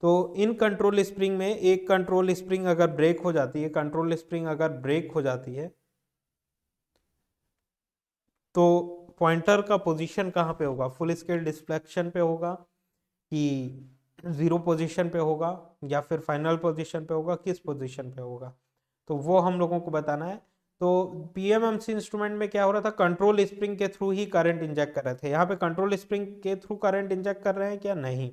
तो इन कंट्रोल स्प्रिंग में एक कंट्रोल स्प्रिंग अगर ब्रेक हो जाती है, कंट्रोल स्प्रिंग अगर ब्रेक हो जाती है तो पॉइंटर का पोजीशन कहाँ पे होगा, फुल स्केल डिफ्लेक्शन पे होगा कि जीरो पोजीशन पे होगा या फिर फाइनल पोजीशन पे होगा, किस पोजीशन पे होगा, तो वो हम लोगों को बताना है। तो PMMC इंस्ट्रूमेंट में क्या हो रहा था, कंट्रोल स्प्रिंग के थ्रू ही करंट इंजेक्ट कर रहे थे, यहाँ पे कंट्रोल स्प्रिंग के थ्रू करंट इंजेक्ट कर रहे हैं क्या, नहीं।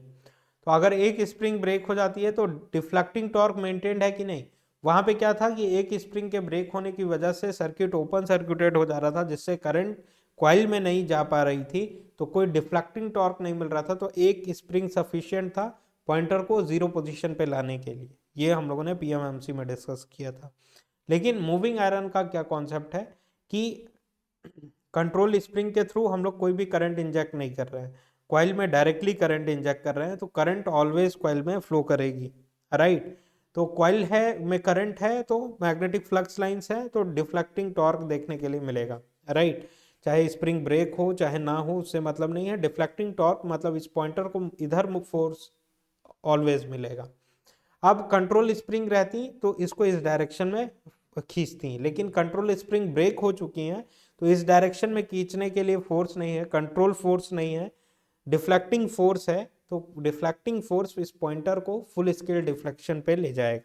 तो अगर एक स्प्रिंग ब्रेक हो जाती है तो डिफ्लेक्टिंग टॉर्क मेंटेन्ड है कि नहीं, वहां पे क्या था कि एक स्प्रिंग के ब्रेक होने की वजह से सर्किट ओपन सर्किटेड हो जा रहा था जिससे करंट कॉइल में नहीं जा पा रही थी, तो कोई डिफ्लेक्टिंग टॉर्क नहीं मिल रहा था, तो एक स्प्रिंग सफिशिएंट था पॉइंटर को जीरो पोजीशन पे लाने के लिए। ये हम लोगों ने पीएमएमसी में डिस्कस किया था। लेकिन मूविंग आयरन का क्या कॉन्सेप्ट है कि कंट्रोल स्प्रिंग के थ्रू हम लोग कोई भी करंट इंजेक्ट नहीं कर रहे हैं, कॉइल में डायरेक्टली करंट इंजेक्ट कर रहे हैं, तो करंट ऑलवेज कॉइल में फ्लो करेगी, राइट। तो कॉइल है में करंट है तो मैग्नेटिक फ्लक्स लाइंस है, तो डिफ्लेक्टिंग टॉर्क देखने के लिए मिलेगा, राइट। चाहे स्प्रिंग ब्रेक हो चाहे ना हो उससे मतलब नहीं है, डिफ्लेक्टिंग टॉर्क मतलब इस पॉइंटर को इधर फोर्स ऑलवेज मिलेगा। अब कंट्रोल स्प्रिंग रहती तो इसको इस डायरेक्शन में खींचती, लेकिन कंट्रोल स्प्रिंग ब्रेक हो चुकी हैं तो इस डायरेक्शन में खींचने के लिए फोर्स नहीं है, कंट्रोल फोर्स नहीं है, डिफ्लेक्टिंग फोर्स है। तो डिफ्लेक्टिंग फोर्स इस पॉइंटर को फुल स्केल डिफ्लेक्शन पे ले जाएगा,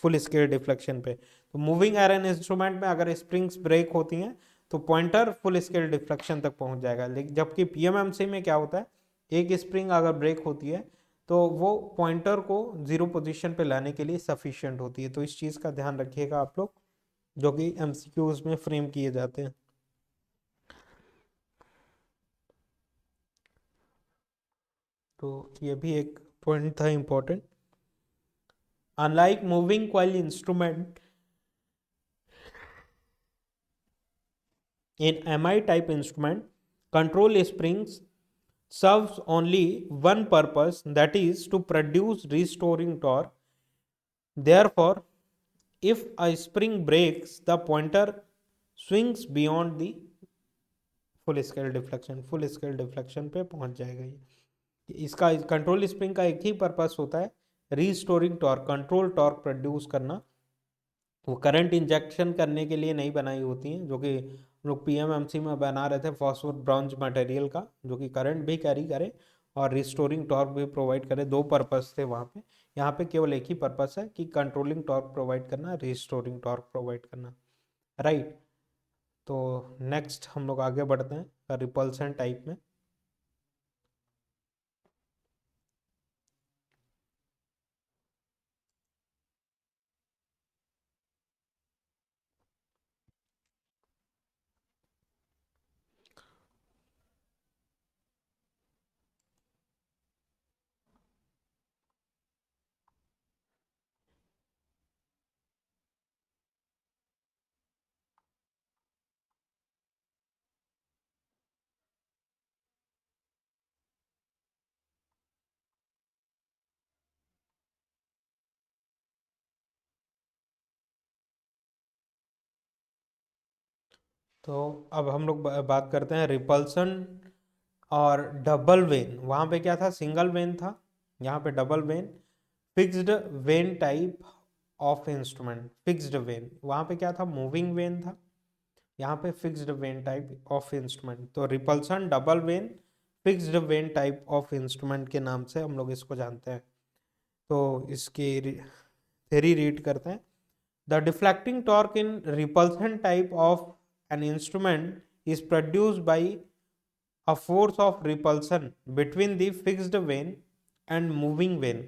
फुल स्केल डिफ्लेक्शन पे। तो मूविंग आयरन इंस्ट्रूमेंट में अगर स्प्रिंग्स ब्रेक होती हैं तो पॉइंटर फुल स्केल डिफ्लेक्शन तक पहुंच जाएगा, लेकिन जबकि पीएमएमसी में क्या होता है, एक स्प्रिंग अगर ब्रेक होती है तो वो पॉइंटर को जीरो पोजीशन पे लाने के लिए सफिशिएंट होती है। तो इस चीज़ का ध्यान रखिएगा आप लोग, जो कि एमसीक्यूज में फ्रेम किए जाते हैं। तो ये भी एक पॉइंट था important. Unlike moving coil instrument, in MI type instrument, control springs serves only one purpose, that is to produce restoring torque. Therefore, if a spring breaks, the pointer swings beyond the full scale deflection पे पहुंच जाएगा। ये इसका control spring का एक ही purpose होता है, restoring torque, control torque produce करना। वो करंट इंजेक्शन करने के लिए नहीं बनाई होती हैं, जो कि लोग पीएमएमसी में बना रहे थे फॉस्फोर ब्रॉन्ज मटेरियल का, जो कि करंट भी कैरी करे और रिस्टोरिंग टॉर्क भी प्रोवाइड करे। दो पर्पस थे वहाँ पे, यहाँ पे केवल एक ही पर्पस है कि कंट्रोलिंग टॉर्क प्रोवाइड करना, रिस्टोरिंग टॉर्क प्रोवाइड करना, राइट। तो नेक्स्ट हम लोग आगे बढ़ते हैं रिपल्सन टाइप में। तो अब हम लोग बात करते हैं रिपल्सन और डबल वेन। वहाँ पे क्या था, सिंगल वेन था, यहाँ पे double vane. Fixed vane type of instrument, fixed vane, वहाँ पे क्या था, मूविंग वेन था, यहाँ पे fixed vane type of instrument. तो repulsion double vane fixed vane type of instrument के नाम से हम लोग इसको जानते हैं। तो इसकी थ्योरी रीड करते हैं। The deflecting torque in repulsion type of an instrument is produced by a force of repulsion between the fixed vane and moving vane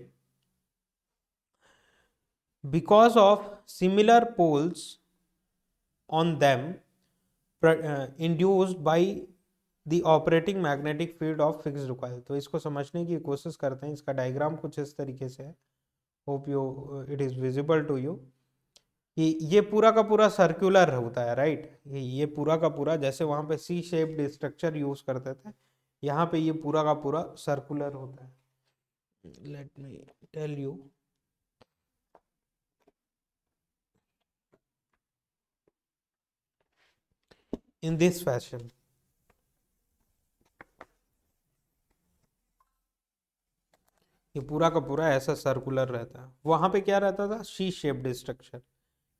because of similar poles on them induced by the operating magnetic field of fixed coil। तो इसको समझने की कोशिश करते हैं। इसका diagram कुछ इस तरीके से है, hope you it is visible to you. कि ये पूरा का पूरा सर्कुलर होता है, राइट। ये पूरा का पूरा, जैसे वहां पे सी शेप्ड स्ट्रक्चर यूज करते थे, यहाँ पे ये पूरा का पूरा सर्कुलर होता है। Let me tell you, in this fashion. ये पूरा का पूरा ऐसा सर्कुलर रहता है। वहां पे क्या रहता था, सी शेप्ड स्ट्रक्चर।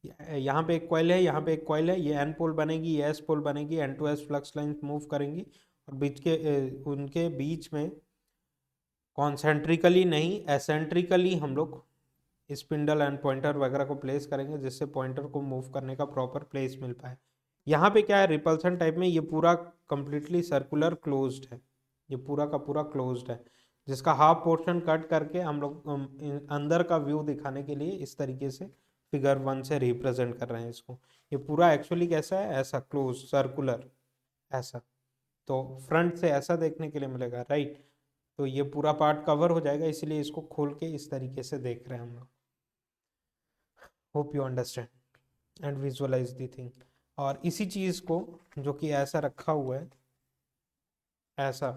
यहाँ पे एक कॉइल है, यहाँ पे एक कॉइल है, ये एन पोल बनेगी, ये एस पोल बनेगी, N to S flux line move करेंगी, और बीच के उनके बीच में कॉन्सेंट्रिकली नहीं एसेंट्रिकली हम लोग स्पिंडल एंड पॉइंटर वगैरह को प्लेस करेंगे, जिससे पॉइंटर को मूव करने का प्रॉपर प्लेस मिल पाए। यहाँ पे क्या है, रिपल्सन टाइप में ये पूरा कंप्लीटली सर्कुलर क्लोज्ड है, ये पूरा का पूरा क्लोज्ड है, जिसका हाफ पोर्शन कट करके हम लोग अंदर का व्यू दिखाने के लिए इस तरीके से फिगर 1 से रिप्रेजेंट कर रहे हैं इसको। ये पूरा एक्चुअली कैसा है, ऐसा क्लोज सर्कुलर ऐसा। तो फ्रंट से ऐसा देखने के लिए मिलेगा, राइट। तो ये पूरा पार्ट कवर हो जाएगा, इसलिए इसको खोल के इस तरीके से देख रहे हैं हम लोग। Hope you understand and visualise the thing. और इसी चीज़ को जो कि ऐसा रखा हुआ है, ऐसा,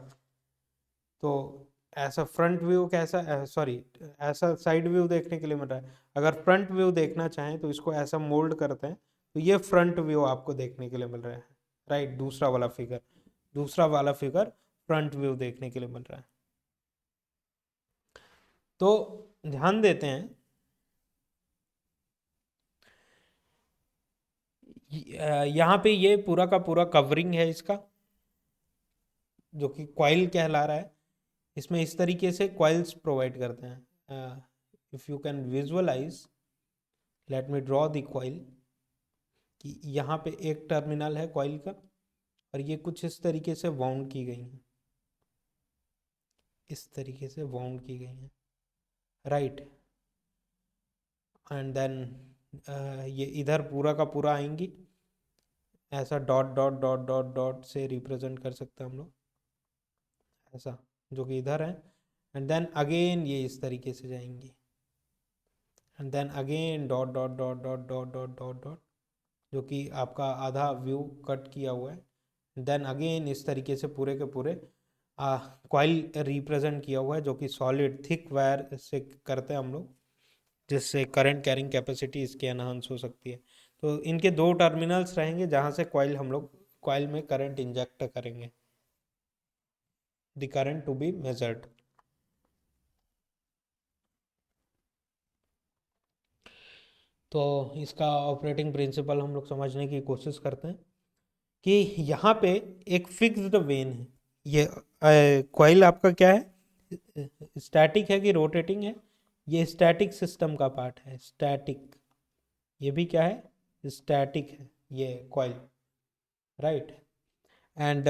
तो ऐसा फ्रंट व्यू कैसा, सॉरी, ऐसा साइड व्यू देखने के लिए मिल रहा है। अगर फ्रंट व्यू देखना चाहें तो इसको ऐसा मोल्ड करते हैं, तो ये फ्रंट व्यू आपको देखने के लिए मिल रहा है, राइट। दूसरा वाला फिगर फ्रंट व्यू देखने के लिए मिल रहा है। तो ध्यान देते हैं, यहाँ पे ये पूरा का पूरा कवरिंग है इसका, जो कि कॉइल कहला रहा है। इसमें इस तरीके से कॉइल्स प्रोवाइड करते हैं। If you can visualise, let me draw the coil, कि यहाँ पे एक टर्मिनल है कॉइल का, और ये कुछ इस तरीके से वाउंड की गई हैं, इस तरीके से वाउंड की गई हैं, राइट। एंड देन ये इधर पूरा का पूरा आएंगी, ऐसा dot dot dot dot dot से रिप्रेजेंट कर सकते हैं हम लोग, ऐसा, जो कि इधर है। एंड देन अगेन ये इस तरीके से जाएंगी, and then again dot dot dot dot dot dot dot dot, जो कि आपका आधा व्यू कट किया हुआ है। देन अगेन इस तरीके से पूरे के पूरे कॉइल रिप्रेजेंट किया हुआ है, जो कि सॉलिड थिक वायर से करते हैं हम लोग, जिससे करंट कैरिंग कैपेसिटी इसकी एनहांस हो सकती है। तो इनके दो टर्मिनल्स रहेंगे जहाँ से कॉइल हम लोग कॉइल में करंट इंजेक्ट करेंगे, the current to be measured. तो इसका ऑपरेटिंग प्रिंसिपल हम लोग समझने की कोशिश करते हैं कि यहाँ पे एक फिक्स्ड वेन है। ये कॉइल आपका क्या है, स्टैटिक है कि रोटेटिंग है? ये स्टैटिक सिस्टम का पार्ट है, स्टैटिक। ये भी क्या है, स्टैटिक है ये कॉइल, राइट। एंड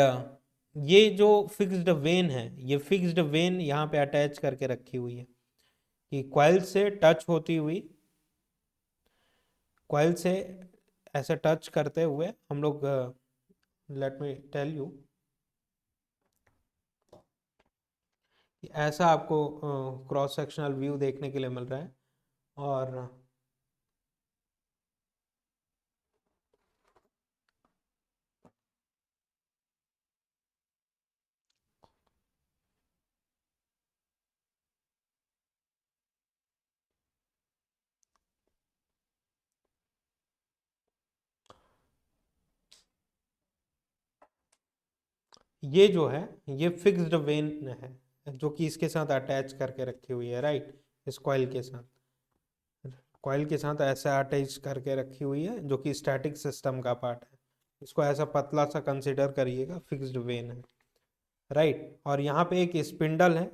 ये जो फिक्स्ड वेन है, ये फिक्स्ड वेन यहाँ पे अटैच करके रखी हुई है, कि कॉइल से टच होती हुई, कॉइल से ऐसे टच करते हुए हम लोग, लेट मी टेल यू, ऐसा आपको क्रॉस सेक्शनल व्यू देखने के लिए मिल रहा है। और ये जो है, ये फिक्स्ड वेन है, जो कि इसके साथ अटैच करके रखी हुई है, राइट। इस कॉइल के साथ, कॉइल के साथ ऐसा अटैच करके रखी हुई है, जो कि स्टैटिक सिस्टम का पार्ट है। इसको ऐसा पतला सा कंसिडर करिएगा, फिक्स्ड वेन है, राइट। और यहाँ पे एक स्पिंडल है,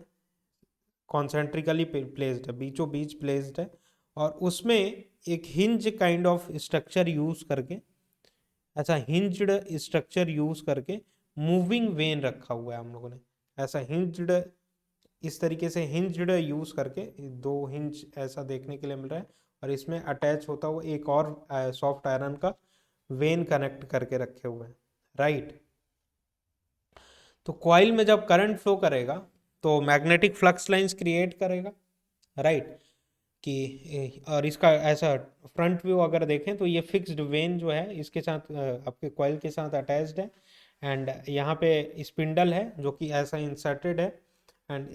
कॉन्सेंट्रिकली प्लेस्ड है, बीचों बीच प्लेस्ड है, और उसमें एक hinge kind of structure use करके, ऐसा हिंज्ड स्ट्रक्चर यूज करके मूविंग वेन रखा हुआ है हम लोगों ने। ऐसा हिंज्ड, इस तरीके से हिंज्ड यूज करके दो हिंज ऐसा देखने के लिए मिल रहा है, और इसमें अटैच होता हुआ एक और सॉफ्ट आयरन का वेन कनेक्ट करके रखे हुए हैं, राइट। तो कॉइल में जब करंट फ्लो करेगा तो मैग्नेटिक फ्लक्स लाइंस क्रिएट करेगा, राइट। कि और इसका ऐसा फ्रंट व्यू अगर देखें तो ये फिक्स्ड वेन जो है इसके साथ आपके कॉइल के साथ अटैच्ड है। एंड यहाँ पे स्पिंडल है जो कि ऐसा इंसर्टेड है, एंड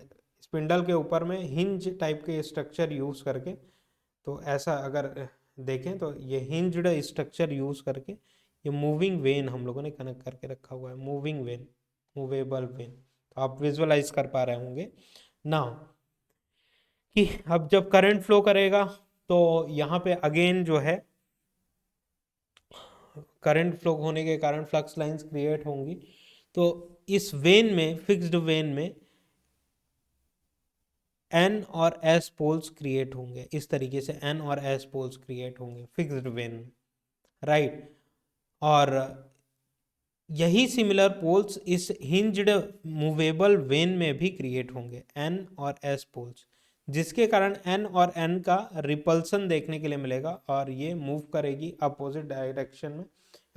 स्पिंडल के ऊपर में हिंज टाइप के स्ट्रक्चर यूज करके, तो ऐसा अगर देखें तो ये हिंज्ड स्ट्रक्चर यूज करके ये मूविंग वेन हम लोगों ने कनेक्ट करके रखा हुआ है, मूविंग वेन, मूवेबल वेन। तो आप विजुअलाइज कर पा रहे होंगे नाउ कि अब जब करंट फ्लो करेगा तो यहाँ पे अगेन जो है, करंट फ्लो होने के कारण फ्लक्स लाइंस क्रिएट होंगी। तो इस वेन में, फिक्स्ड वेन में एन और एस पोल्स क्रिएट होंगे, इस तरीके से एन और एस पोल्स क्रिएट होंगे फिक्स्ड वेन में, राइट। और यही सिमिलर पोल्स इस हिंज्ड मूवेबल वेन में भी क्रिएट होंगे, एन और एस पोल्स, जिसके कारण एन और एन का रिपल्सन देखने के लिए मिलेगा, और ये मूव करेगी अपोजिट डायरेक्शन में।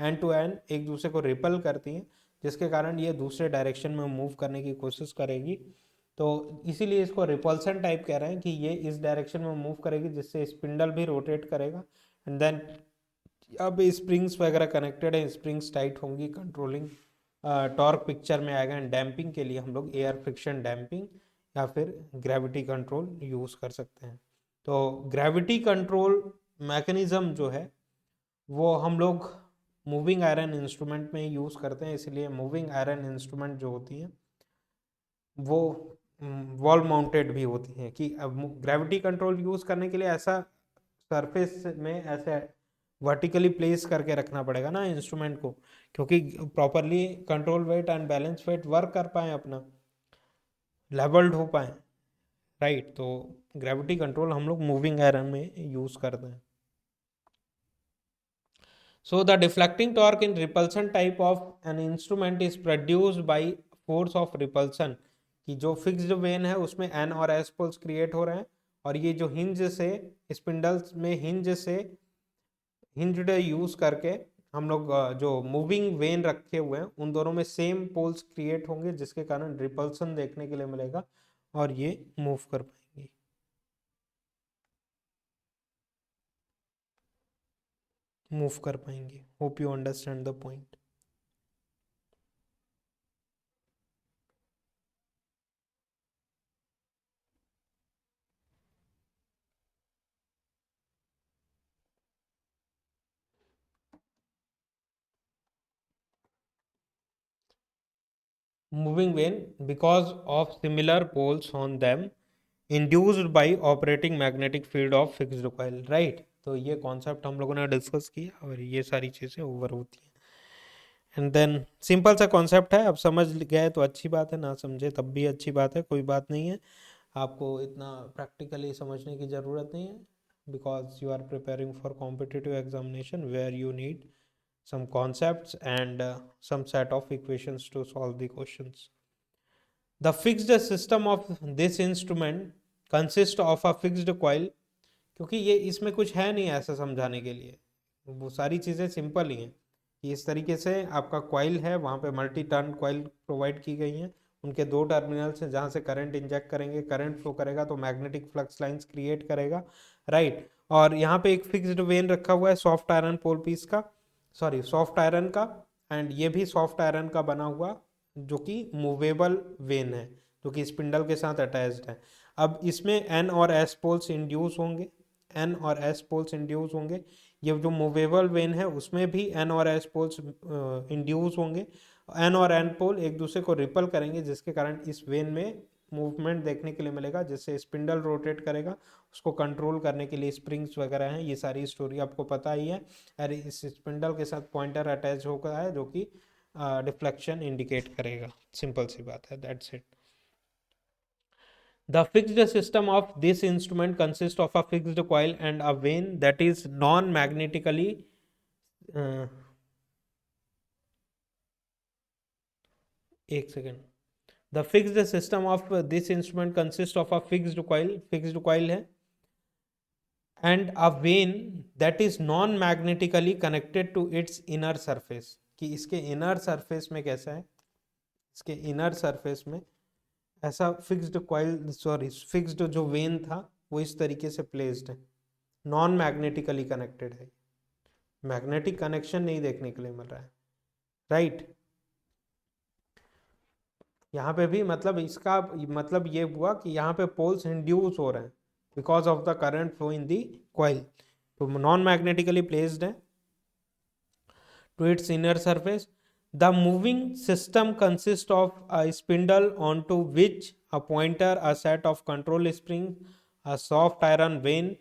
एन टू एन एक दूसरे को रिपल करती हैं, जिसके कारण ये दूसरे डायरेक्शन में मूव करने की कोशिश करेगी। तो इसीलिए इसको रिपल्सन टाइप कह रहे हैं, कि ये इस डायरेक्शन में मूव करेगी, जिससे स्पिंडल भी रोटेट करेगा, एंड देन अब स्प्रिंग्स वगैरह कनेक्टेड है, स्प्रिंग्स टाइट होंगी, कंट्रोलिंग टॉर्क पिक्चर में आएगा। एंड डैम्पिंग के लिए हम लोग एयर फ्रिक्शन डैम्पिंग या फिर ग्रेविटी कंट्रोल यूज़ कर सकते हैं। तो ग्रेविटी कंट्रोल मैकेनिज्म जो है वो हम लोग मूविंग आयरन इंस्ट्रूमेंट में यूज़ करते हैं, इसलिए मूविंग आयरन इंस्ट्रूमेंट जो होती हैं वो वॉल माउंटेड भी होती हैं। कि अब ग्रेविटी कंट्रोल यूज़ करने के लिए ऐसा सरफेस में ऐसे वर्टिकली प्लेस करके रखना पड़ेगा ना इंस्ट्रूमेंट को, क्योंकि properly control weight and balance weight work कर पाए, अपना लेवल्ड हो पाए, राइट। तो ग्रेविटी कंट्रोल हम लोग मूविंग आयरन में यूज़ करते हैं। So the deflecting torque in repulsion type of an instrument is produced by force of repulsion, कि जो फिक्स्ड वेन है उसमें एन और एस पोल्स क्रिएट हो रहे हैं, और ये जो हिंज से स्पिंडल्स में हिंज्ड यूज करके हम लोग जो मूविंग वेन रखे हुए हैं उन दोनों में सेम पोल्स क्रिएट होंगे, जिसके कारण रिपल्सन देखने के लिए मिलेगा और ये मूव कर पाएंगे। Hope you understand the point. moving vein because of similar poles on them induced by operating magnetic field of fixed coil, right। तो ये कॉन्सेप्ट हम लोगों ने डिस्कस किया और ये सारी चीज़ें ओवर होती हैं। एंड देन सिंपल सा कॉन्सेप्ट है, अब समझ गए तो अच्छी बात है, ना समझे तब भी अच्छी बात है, कोई बात नहीं है। आपको इतना प्रैक्टिकली समझने की ज़रूरत नहीं है, because you are preparing for competitive examination where you need some concepts and some set of equations to solve the questions. The fixed system of this instrument consists of a fixed coil, क्योंकि ये इसमें कुछ है नहीं ऐसा समझाने के लिए, वो सारी चीज़ें सिंपल ही हैं कि इस तरीके से आपका कॉइल है, वहाँ पे मल्टी टर्न कॉइल प्रोवाइड की गई हैं, उनके दो टर्मिनल्स हैं जहाँ से करंट इंजेक्ट करेंगे, करंट फ्लो करेगा तो मैग्नेटिक फ्लक्स लाइंस क्रिएट करेगा, राइट। और यहाँ पे एक फिक्स्ड वेन रखा हुआ है सॉफ्ट आयरन पोल पीस का, सॉरी सॉफ्ट आयरन का, एंड ये भी सॉफ्ट आयरन का बना हुआ जो कि मूवेबल वेन है, जो कि स्पिंडल के साथ अटैच्ड है। अब इसमें एन और एस पोल्स इंड्यूस होंगे, एन और एस पोल्स इंड्यूस होंगे। ये जो मूवेबल वेन है उसमें भी एन और एस पोल्स इंड्यूस होंगे। एन और एन पोल एक दूसरे को रिपल करेंगे, जिसके कारण इस वेन में मूवमेंट देखने के लिए मिलेगा, जिससे स्पिंडल रोटेट करेगा। उसको कंट्रोल करने के लिए स्प्रिंग्स वगैरह हैं, ये सारी स्टोरी आपको पता ही है। और इस स्पिंडल के साथ पॉइंटर अटैच होकर है जो कि डिफ्लेक्शन इंडिकेट करेगा, सिंपल सी बात है, that's it. The fixed system of this instrument consists of a fixed coil and a vane that is non-magnetically एक second. The fixed system of this instrument consists of a fixed coil है, and a vane that is non-magnetically connected to its inner surface, कि इसके inner surface में कैसा है, इसके inner surface में ऐसा फिक्स्ड कॉइल, सॉरी फिक्स्ड जो वेन था वो इस तरीके से प्लेस्ड है, नॉन मैग्नेटिकली कनेक्टेड है, मैग्नेटिक कनेक्शन नहीं देखने के लिए मिल रहा है, राइट। यहाँ पे भी मतलब इसका मतलब ये हुआ कि यहाँ पे पोल्स इंड्यूस हो रहे हैं because of the current flow in the coil, तो नॉन मैग्नेटिकली प्लेस्ड है to its inner surface. The moving system consists of a spindle onto which a pointer, a set of control springs, a soft iron vane,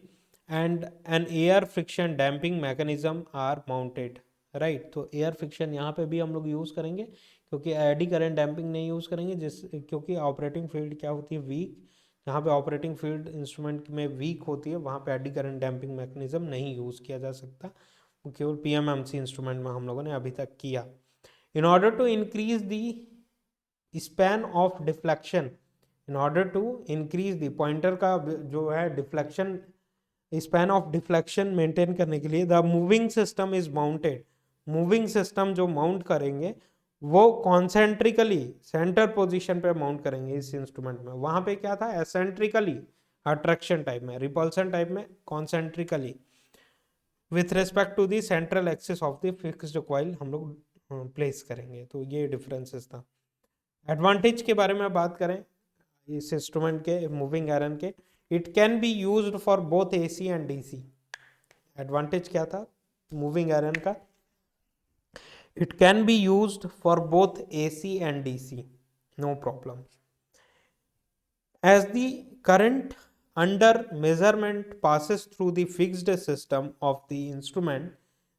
and an air friction damping mechanism are mounted. Right, तो air friction यहाँ पे भी हम लोग use करेंगे, क्योंकि AD current damping नहीं use करेंगे, क्योंकि ऑपरेटिंग फील्ड क्या होती है, वीक। जहाँ पे ऑपरेटिंग फील्ड इंस्ट्रूमेंट में वीक होती है वहाँ पे एडी करंट डैम्पिंग मैकेनिज्म नहीं यूज़ किया जा सकता, केवल पीएमएमसी इंस्ट्रूमेंट में हम लोगों ने अभी तक किया। In order to increase the span of deflection, in order to increase the pointer का जो है deflection, span of deflection maintain करने के लिए the moving system is mounted, moving system जो माउंट करेंगे वो कॉन्सेंट्रिकली सेंटर पोजीशन पे माउंट करेंगे इस इंस्ट्रूमेंट में। वहां पे क्या था, एसेंट्रिकली अट्रैक्शन टाइप में, रिपल्सन टाइप में concentrically, with respect to the central axis of the fixed coil हम लोग प्लेस करेंगे। तो ये डिफरेंसेस था। एडवांटेज के बारे में बात करें इस इंस्ट्रूमेंट के, मूविंग आयरन के, it can be used for both AC and DC. Advantage क्या था मूविंग आयरन का? It can be used for both AC and DC, no problem, as the current under measurement passes through the fixed system of the instrument.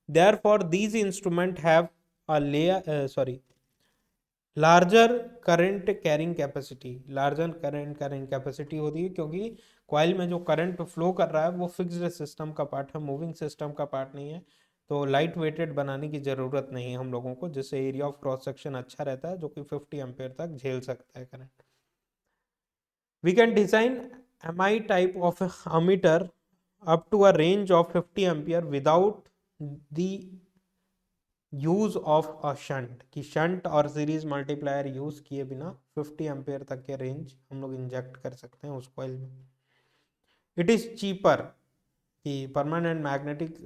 Therefore these instruments have a larger current carrying capacity। larger current carrying capacity होती है क्योंकि coil में जो current flow कर रहा है वो fixed system का पार्ट है, मूविंग सिस्टम का पार्ट नहीं है। तो लाइट वेटेड बनाने की ज़रूरत नहीं है हम लोगों को, जिससे एरिया ऑफ क्रॉस सेक्शन अच्छा रहता है, जो कि 50 एम्पेयर तक झेल सकता है current. We can design MI type of ammeter up to a range of 50 ampere without the use of a shunt, कि शंट और सीरीज मल्टीप्लायर यूज किए बिना 50 एम्पेयर तक के रेंज हम लोग इंजेक्ट कर सकते हैं उस कॉइल में। इट इज चीपर, कि परमानेंट मैग्नेटिक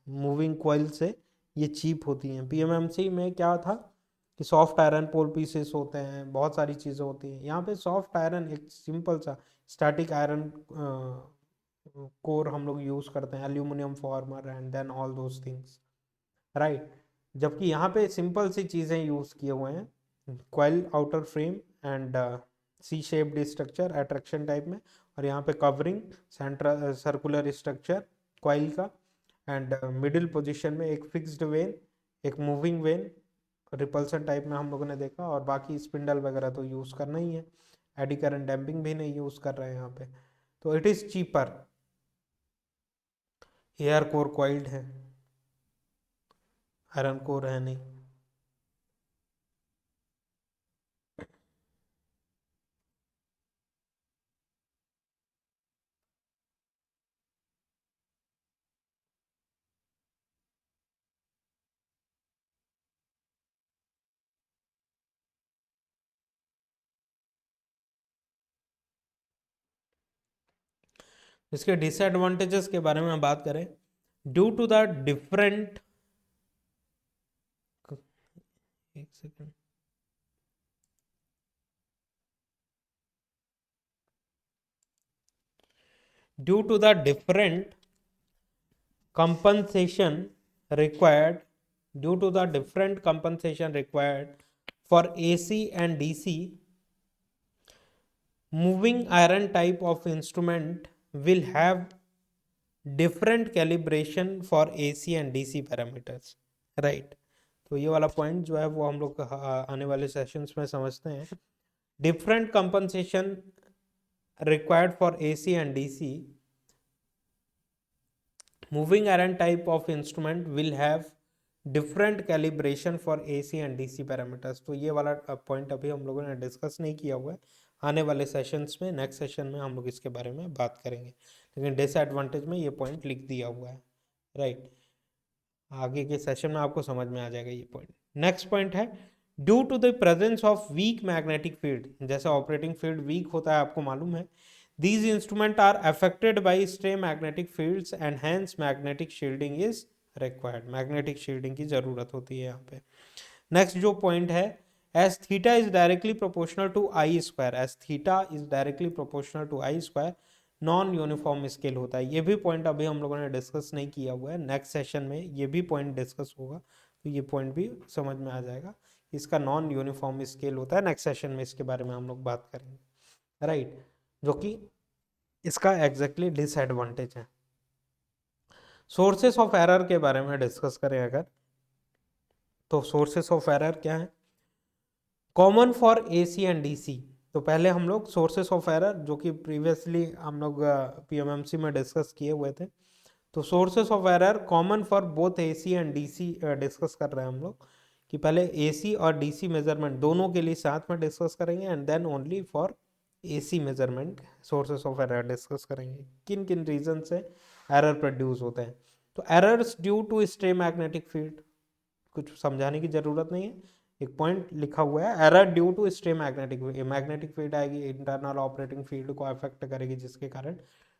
मूविंग कॉइल से ये चीप होती हैं। पीएमएमसी में क्या था कि सॉफ्ट आयरन पोल पीसेस होते हैं, बहुत सारी चीज़ें होती हैं। यहाँ पे सॉफ्ट आयरन एक सिंपल सा स्टैटिक आयरन कोर हम लोग यूज़ करते हैं, aluminium former and then all those things, right. जबकि यहाँ पे सिंपल सी चीज़ें यूज़ किए हुए हैं, coil outer frame and C shaped structure attraction type में, और यहाँ पे covering central circular structure coil का, एंड मिडिल पोजीशन में एक फिक्स्ड वेन, एक मूविंग वेन रिपल्सन टाइप में हम लोगों ने देखा, और बाकी स्पिंडल वगैरह तो यूज़ करना ही है, एडी करंट डैम्पिंग भी नहीं यूज़ कर रहे हैं यहाँ पे। तो it is cheaper, air core coiled है, आयरन कोर है नहीं। इसके डिसएडवांटेजेस के बारे में बात करें, ड्यू टू द डिफरेंट, एक second, due to the different compensation required, due to the different compensation required for AC and DC, moving iron type of instrument will have different calibration for AC and DC parameters, right। तो ये वाला point जो है वो हम लोग आने वाले सेशंस में समझते हैं। Different compensation required for AC and DC, moving iron type of instrument will have different calibration for AC and DC parameters। तो ये वाला पॉइंट अभी हम लोगों ने डिस्कस नहीं किया हुआ है, आने वाले सेशंस में, नेक्स्ट सेशन में हम लोग इसके बारे में बात करेंगे, लेकिन डिसएडवांटेज में ये पॉइंट लिख दिया हुआ है, राइट। आगे के सेशन में आपको समझ में आ जाएगा ये पॉइंट। नेक्स्ट पॉइंट है, due to the presence of weak magnetic field, जैसे ऑपरेटिंग फील्ड वीक होता है आपको मालूम है, these instruments are affected by stray magnetic fields and hence magnetic shielding is required। Magnetic shielding की जरूरत होती है यहाँ पे। नेक्स्ट जो पॉइंट है, as theta is directly proportional to I square, as theta is directly proportional to I square, non uniform scale होता है। ये भी पॉइंट अभी हम लोगों ने डिस्कस नहीं किया हुआ है, नेक्स्ट सेशन में ये भी पॉइंट डिस्कस होगा, तो ये पॉइंट भी समझ में आ जाएगा, इसका नॉन यूनिफॉर्म स्केल होता है। नेक्स्ट सेशन में इसके बारे में हम लोग बात करेंगे, राइट, जो कि इसका एग्जैक्टली डिसएडवांटेज है। सोर्सेस ऑफ एरर के बारे में डिस्कस करें अगर, तो सोर्सेस ऑफ एरर क्या है common for AC and DC. तो पहले हम लोग सोर्सेस ऑफ एरर, जो कि प्रीवियसली हम लोग पीएमएमसी में डिस्कस किए हुए थे, तो sources of error common for both AC and DC discuss कर रहे हैं हम लोग, कि पहले एसी और डीसी मेजरमेंट दोनों के लिए साथ में डिस्कस करेंगे, and then only for AC measurement sources of error discuss करेंगे, किन किन रीजन से एरर प्रोड्यूस होते हैं। तो errors due to stray magnetic field, कुछ समझाने की जरूरत नहीं है, एक पॉइंट लिखा हुआ है, error due to stray magnetic field, magnetic field आएगी, इंटरनल ऑपरेटिंग फील्ड को अफेक्ट करेगी, जिसके कारण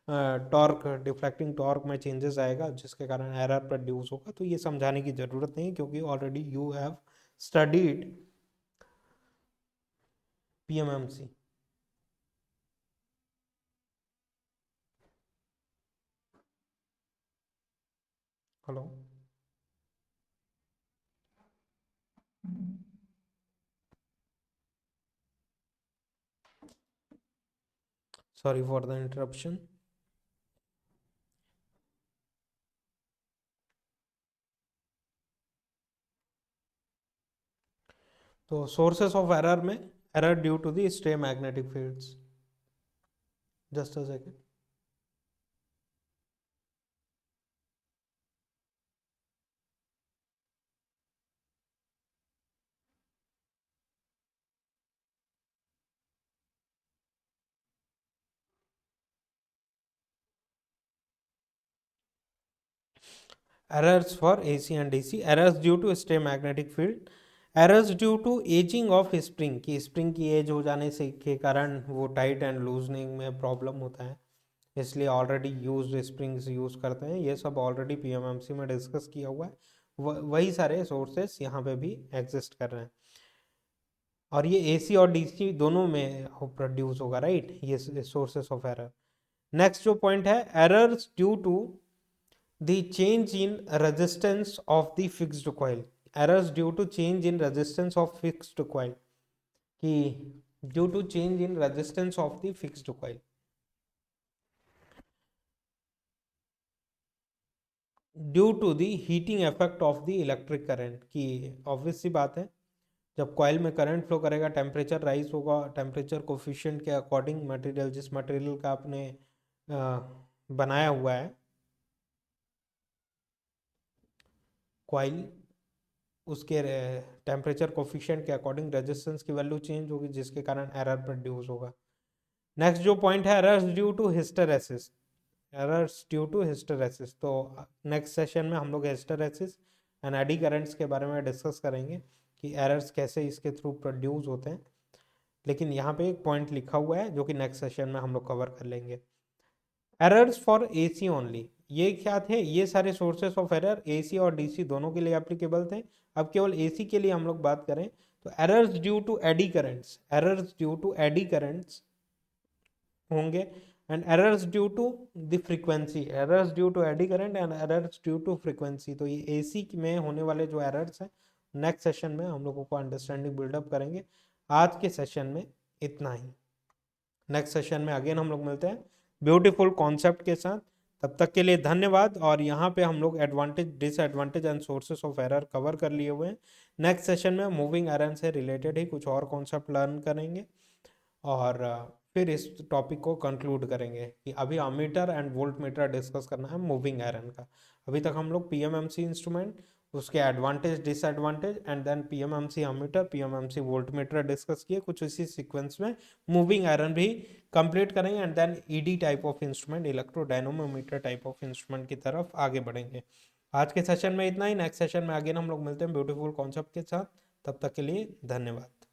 टॉर्क डिफ्लेक्टिंग टॉर्क में चेंजेस आएगा जिसके कारण एरर प्रोड्यूस होगा। तो ये समझाने की ज़रूरत नहीं क्योंकि already you have studied PMMC. Hello, sorry for the interruption. तो सोर्सेस ऑफ एरर में error due to the stray magnetic fields. Just a second. Errors for AC and DC, errors due to stray magnetic field, errors due to aging of spring, कि spring की as हो जाने से के कारण वो tight and loosening में problem होता है, इसलिए ऑलरेडी यूज्ड स्प्रिंग्स यूज़ करते हैं। ये सब ऑलरेडी पीएमएमसी में डिस्कस किया हुआ है। वही सारे सोर्सेस यहाँ पे भी एग्जिस्ट कर रहे हैं और ये एसी और डीसी दोनों में प्रोड्यूस होगा, राइट, ये सोर्सेस ऑफ एरर। नेक्स्ट जो पॉइंट है, errors due to the change in resistance of the fixed coil, errors due to change in resistance of fixed coil, कि due to change in resistance of the fixed coil, due to the heating effect of the electric current, कि obvious सी बात है जब coil में current flow करेगा temperature rise होगा, temperature coefficient के अकॉर्डिंग मटेरियल, जिस मटेरियल का आपने बनाया हुआ है कॉइल, उसके टेम्परेचर कोफिशिएंट के अकॉर्डिंग रेजिस्टेंस की वैल्यू चेंज होगी जिसके कारण एरर प्रोड्यूस होगा। नेक्स्ट जो पॉइंट है, errors due to hysteresis, errors due to hysteresis. तो नेक्स्ट सेशन में हम लोग हिस्टेरेसिस एंड एडी करंट्स के बारे में डिस्कस करेंगे कि एरर्स कैसे इसके थ्रू प्रोड्यूस होते हैं, लेकिन यहाँ पे एक पॉइंट लिखा हुआ है जो कि नेक्स्ट सेशन में हम लोग कवर कर लेंगे। एरर्स फॉर एसी ओनली, ये क्या थे, ये सारे सोर्सेस ऑफ एरर एसी और डीसी दोनों के लिए एप्लीकेबल थे। अब केवल एसी के लिए हम लोग बात करें तो errors due to eddy currents, errors due to eddy currents होंगे and errors due to the frequency, errors due to eddy current and errors due to frequency. तो ये एसी में होने वाले जो एरर्स हैं नेक्स्ट सेशन में हम लोगों को अंडरस्टैंडिंग बिल्डअप करेंगे। आज के सेशन में इतना ही, नेक्स्ट सेशन में अगेन हम लोग मिलते हैं ब्यूटीफुल कॉन्सेप्ट के साथ। तब तक के लिए धन्यवाद। और यहाँ पे हम लोग advantage disadvantage and sources of error cover कर लिए हुए हैं। नेक्स्ट सेशन में मूविंग आयरन से रिलेटेड ही कुछ और कॉन्सेप्ट लर्न करेंगे और फिर इस टॉपिक को कंक्लूड करेंगे कि अभी ammeter and volt meter discuss करना है मूविंग आयरन का। अभी तक हम लोग पीएमएमसी इंस्ट्रूमेंट, उसके advantage disadvantage and then PMMC ammeter, PMMC volt meter discuss किए। कुछ इसी सीक्वेंस में मूविंग आयरन भी कंप्लीट करेंगे and then ED type of instrument, electrodynamometer type of instrument की तरफ आगे बढ़ेंगे। आज के सेशन में इतना ही, नेक्स्ट सेशन में अगेन हम लोग मिलते हैं ब्यूटीफुल कॉन्सेप्ट के साथ। तब तक के लिए धन्यवाद।